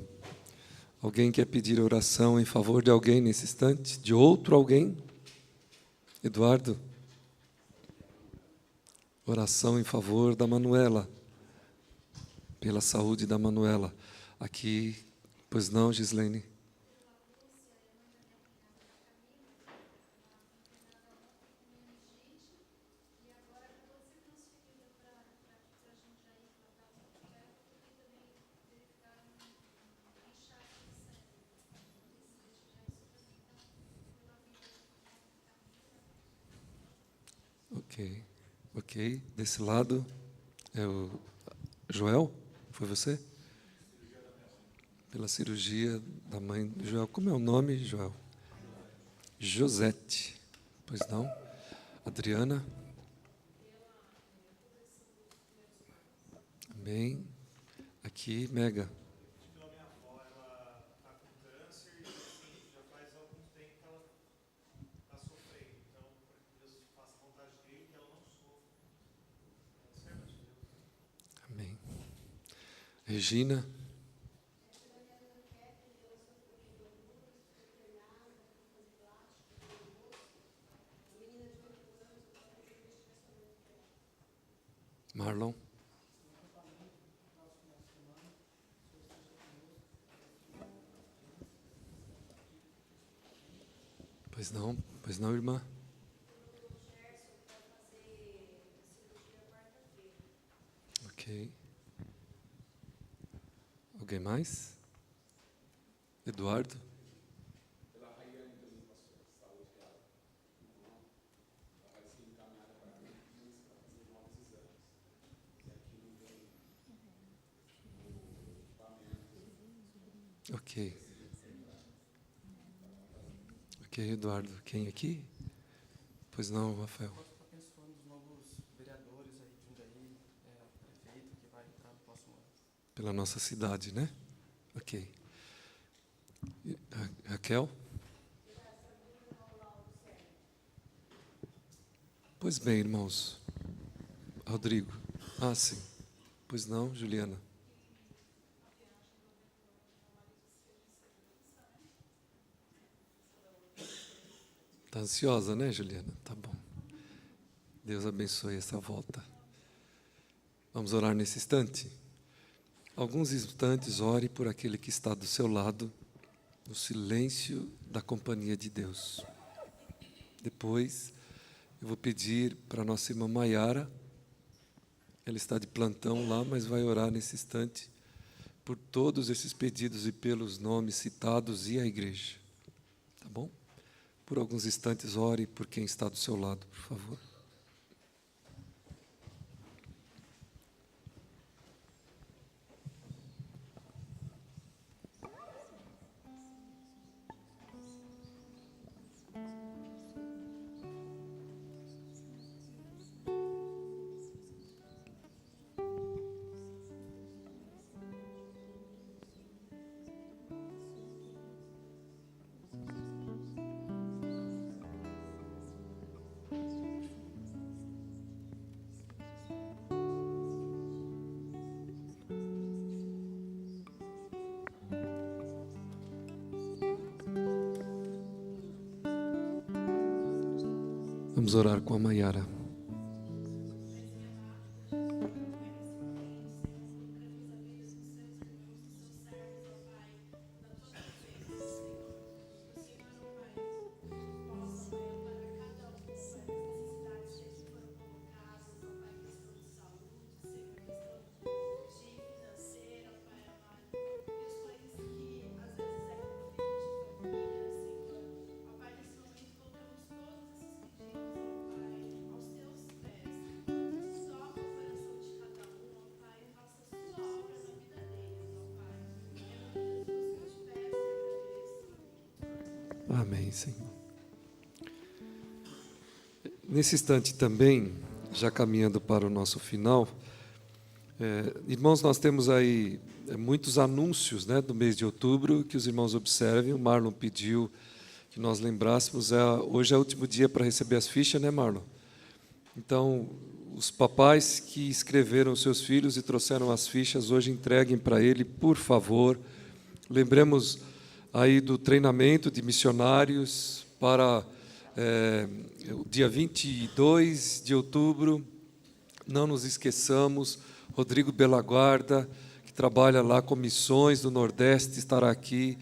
Alguém quer pedir oração em favor de alguém nesse instante? De outro alguém? Eduardo? Oração em favor da Manuela. Pela saúde da Manuela. Aqui, pois não, Gislene? Ok. Desse lado é o Joel? Foi você? Pela cirurgia da mãe do Joel. Como é o nome, Joel? Josete. Pois não? Adriana? Amém. Aqui, Mega. Amém. Regina. Marlon. Pois não, irmã. Ok. Alguém mais? Eduardo? Ok. Ok, Eduardo. Quem aqui? Pois não, Rafael. Posso estar abençoando os novos vereadores aí de Jundiaí, prefeito que vai entrar no próximo ano. Pela nossa cidade, né? Ok. Raquel? Pois bem, irmãos. Rodrigo. Ah, sim. Pois não, Juliana. Está ansiosa, né, Juliana? Tá bom. Deus abençoe essa volta. Vamos orar nesse instante? Alguns instantes, ore por aquele que está do seu lado, no silêncio da companhia de Deus. Depois, eu vou pedir para a nossa irmã Maiara, ela está de plantão lá, mas vai orar nesse instante por todos esses pedidos e pelos nomes citados e a igreja. Tá bom? Por alguns instantes, ore por quem está do seu lado, por favor. Vamos orar com a Maiara. Amém, Senhor. Nesse instante também, já caminhando para o nosso final, irmãos, nós temos aí muitos anúncios, né, do mês de outubro que os irmãos observem. O Marlon pediu que nós lembrássemos, hoje é o último dia para receber as fichas, né, Marlon? Então, os papais que escreveram seus filhos e trouxeram as fichas, hoje entreguem para ele, por favor. Lembremos aí do treinamento de missionários para o dia 22 de outubro. Não nos esqueçamos, Rodrigo Belaguarda, que trabalha lá com missões do Nordeste, estará aqui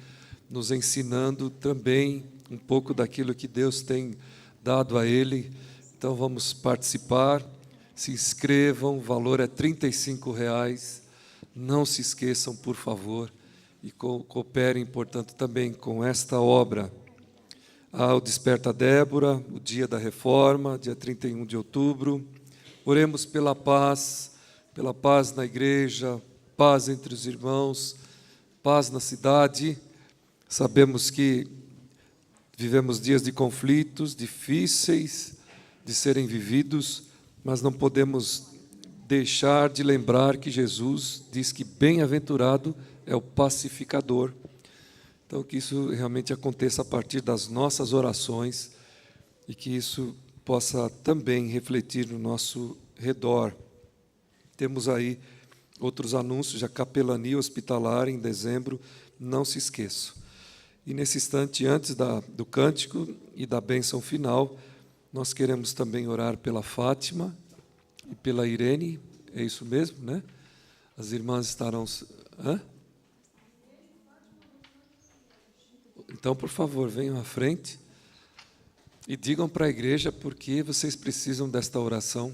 nos ensinando também um pouco daquilo que Deus tem dado a ele. Então vamos participar, se inscrevam, o valor é R$ 35. Não se esqueçam, por favor, e cooperem, portanto, também com esta obra. O Desperta Débora, o dia da reforma, dia 31 de outubro. Oremos pela paz na igreja, paz entre os irmãos, paz na cidade. Sabemos que vivemos dias de conflitos difíceis de serem vividos, mas não podemos deixar de lembrar que Jesus diz que bem-aventurado é o pacificador. Então, que isso realmente aconteça a partir das nossas orações e que isso possa também refletir no nosso redor. Temos aí outros anúncios, a capelania hospitalar em dezembro, não se esqueçam. E nesse instante, antes do cântico e da bênção final, nós queremos também orar pela Fátima e pela Irene, é isso mesmo, né? As irmãs estarão... Hã? Então, por favor, venham à frente e digam para a igreja por que vocês precisam desta oração.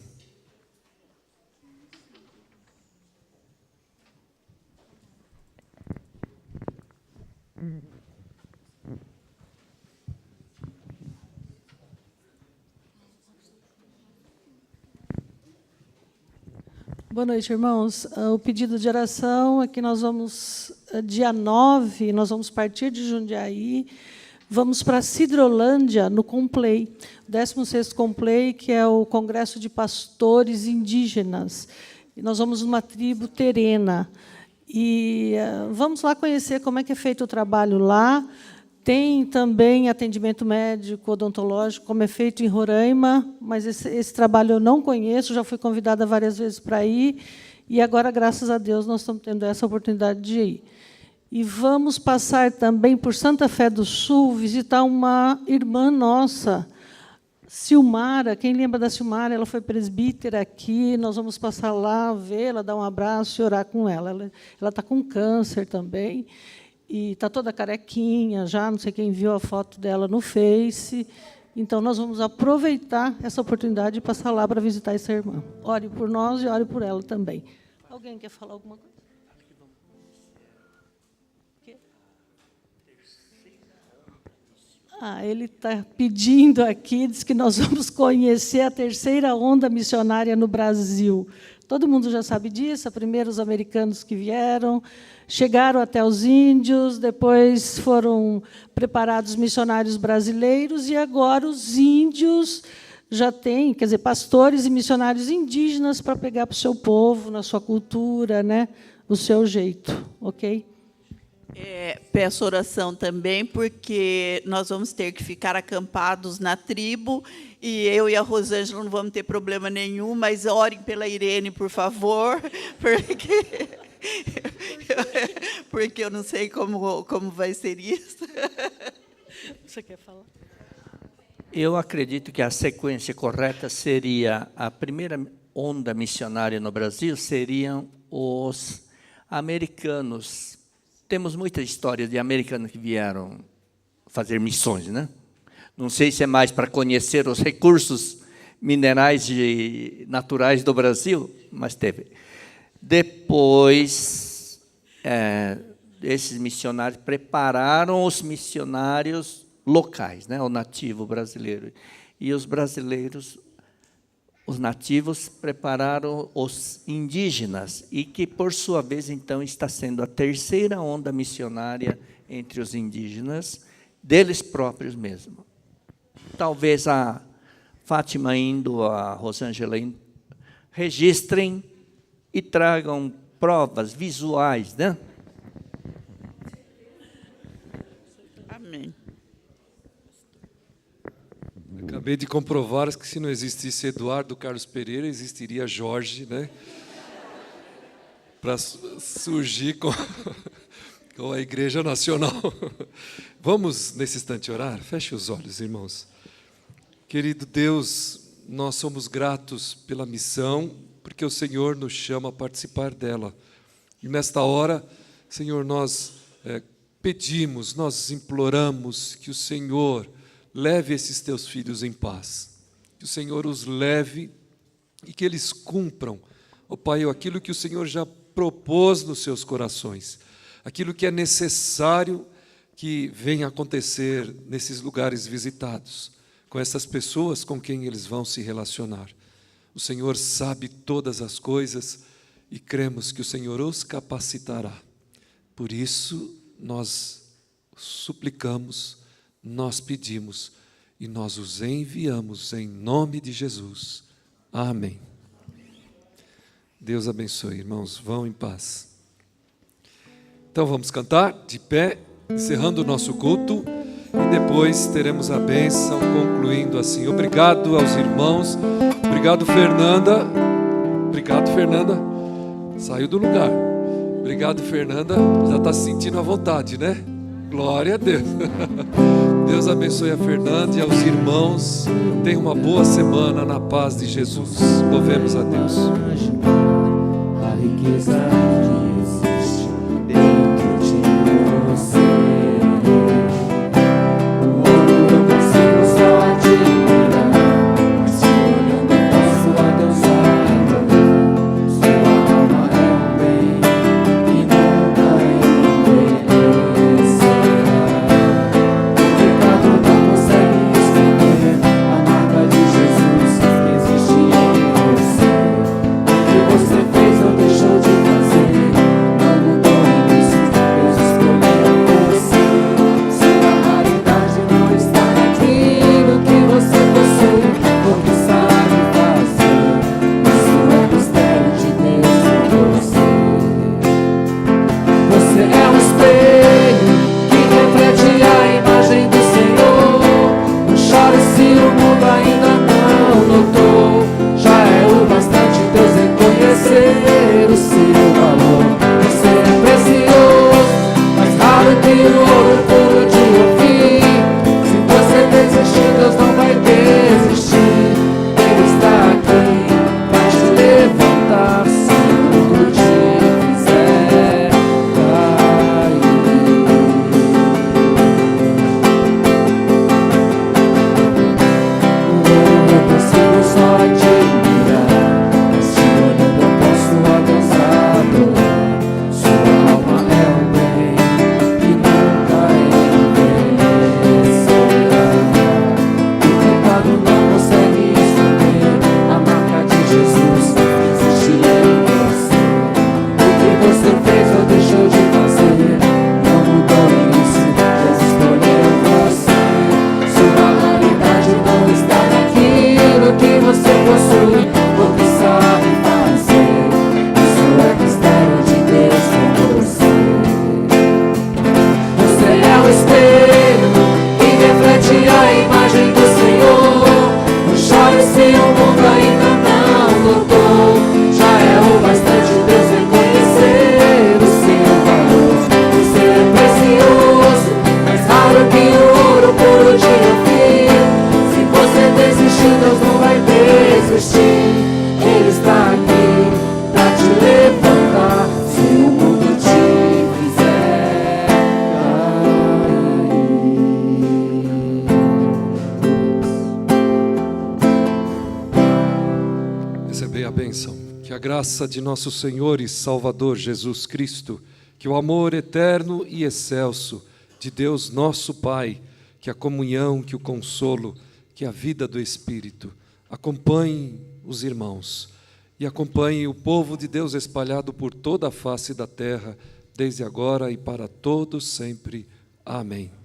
Boa noite, irmãos. O pedido de oração é que nós vamos, dia 9, nós vamos partir de Jundiaí, vamos para Sidrolândia, no Complay, o 16º Complay, que é o Congresso de Pastores Indígenas. E nós vamos numa tribo terena. E vamos lá conhecer como é que é feito o trabalho lá. Tem também atendimento médico, odontológico, como é feito em Roraima, mas esse trabalho eu não conheço, já fui convidada várias vezes para ir, e agora, graças a Deus, nós estamos tendo essa oportunidade de ir. E vamos passar também por Santa Fé do Sul, visitar uma irmã nossa, Silmara. Quem lembra da Silmara? Ela foi presbítera aqui, nós vamos passar lá, vê-la, dar um abraço e orar com ela. Ela está com câncer também, e está toda carequinha já, não sei quem viu a foto dela no Face. Então, nós vamos aproveitar essa oportunidade de passar lá para visitar essa irmã. Ore por nós e ore por ela também. Alguém quer falar alguma coisa? Ele está pedindo aqui, diz que nós vamos conhecer a terceira onda missionária no Brasil. Todo mundo já sabe disso, primeiro os americanos que vieram, chegaram até os índios, depois foram preparados missionários brasileiros, e agora os índios já têm, quer dizer, pastores e missionários indígenas para pegar para o seu povo, na sua cultura, né, o seu jeito, ok? Peço oração também, porque nós vamos ter que ficar acampados na tribo, e eu e a Rosângela não vamos ter problema nenhum, mas orem pela Irene, por favor, porque eu não sei como vai ser isso. Você quer falar? Eu acredito que a sequência correta seria, a primeira onda missionária no Brasil seriam os americanos. Temos muita história de americanos que vieram fazer missões, né? Não sei se é mais para conhecer os recursos minerais e naturais do Brasil, mas teve. Depois, esses missionários prepararam os missionários locais, né, o nativo brasileiro. E os brasileiros, os nativos, prepararam os indígenas, e que, por sua vez, então, está sendo a terceira onda missionária entre os indígenas, deles próprios mesmo. Talvez a Fátima indo, a Rosângela indo, registrem e tragam provas visuais, né? Amém. Acabei de comprovar que se não existisse Eduardo Carlos Pereira, existiria Jorge, né? Para surgir com a Igreja Nacional. Vamos, nesse instante, orar? Feche os olhos, irmãos. Querido Deus, nós somos gratos pela missão, porque o Senhor nos chama a participar dela. E nesta hora, Senhor, nós pedimos, nós imploramos que o Senhor leve esses teus filhos em paz, que o Senhor os leve e que eles cumpram, ó Pai, aquilo que o Senhor já propôs nos seus corações, aquilo que é necessário que venha acontecer nesses lugares visitados, com essas pessoas com quem eles vão se relacionar. O Senhor sabe todas as coisas e cremos que o Senhor os capacitará. Por isso, nós suplicamos, nós pedimos e nós os enviamos em nome de Jesus. Amém. Deus abençoe, irmãos. Vão em paz. Então vamos cantar de pé, encerrando o nosso culto, e depois teremos a bênção, concluindo assim. Obrigado aos irmãos. Obrigado, Fernanda. Obrigado, Fernanda. Saiu do lugar. Obrigado, Fernanda. Já está se sentindo à vontade, né? Glória a Deus. Deus abençoe a Fernanda e aos irmãos. Tenha uma boa semana na paz de Jesus. Louvemos a Deus. A riqueza que existe dentro de você. O ouro eu consigo só admirar, mas se olhando posso adeusar. Sua alma é um bem que nunca envelhecerá. O pecado não consegue esconder a marca de Jesus que existe em você. O que você fez ou deixou de fazer não mudou isso. Deus escolheu você. Sua raridade não está naquilo que você possui, porque sabe fazer. Isso é mistério de Deus em você. Você é um espelho que reflete a imagem do Senhor. Não chore se o mundo ainda não notou. Já é o bastante Deus reconhecer o seu valor. Você é precioso, mais raro que o ouro puro de ouvir. Se você desistir, Deus não vai desistir. Ele está aqui para te levantar se o mundo te fizer cair. Que a graça de nosso Senhor e Salvador Jesus Cristo, que o amor eterno e excelso de Deus nosso Pai, que a comunhão, que o consolo, que a vida do Espírito acompanhem os irmãos e acompanhem o povo de Deus espalhado por toda a face da terra, desde agora e para todos sempre. Amém.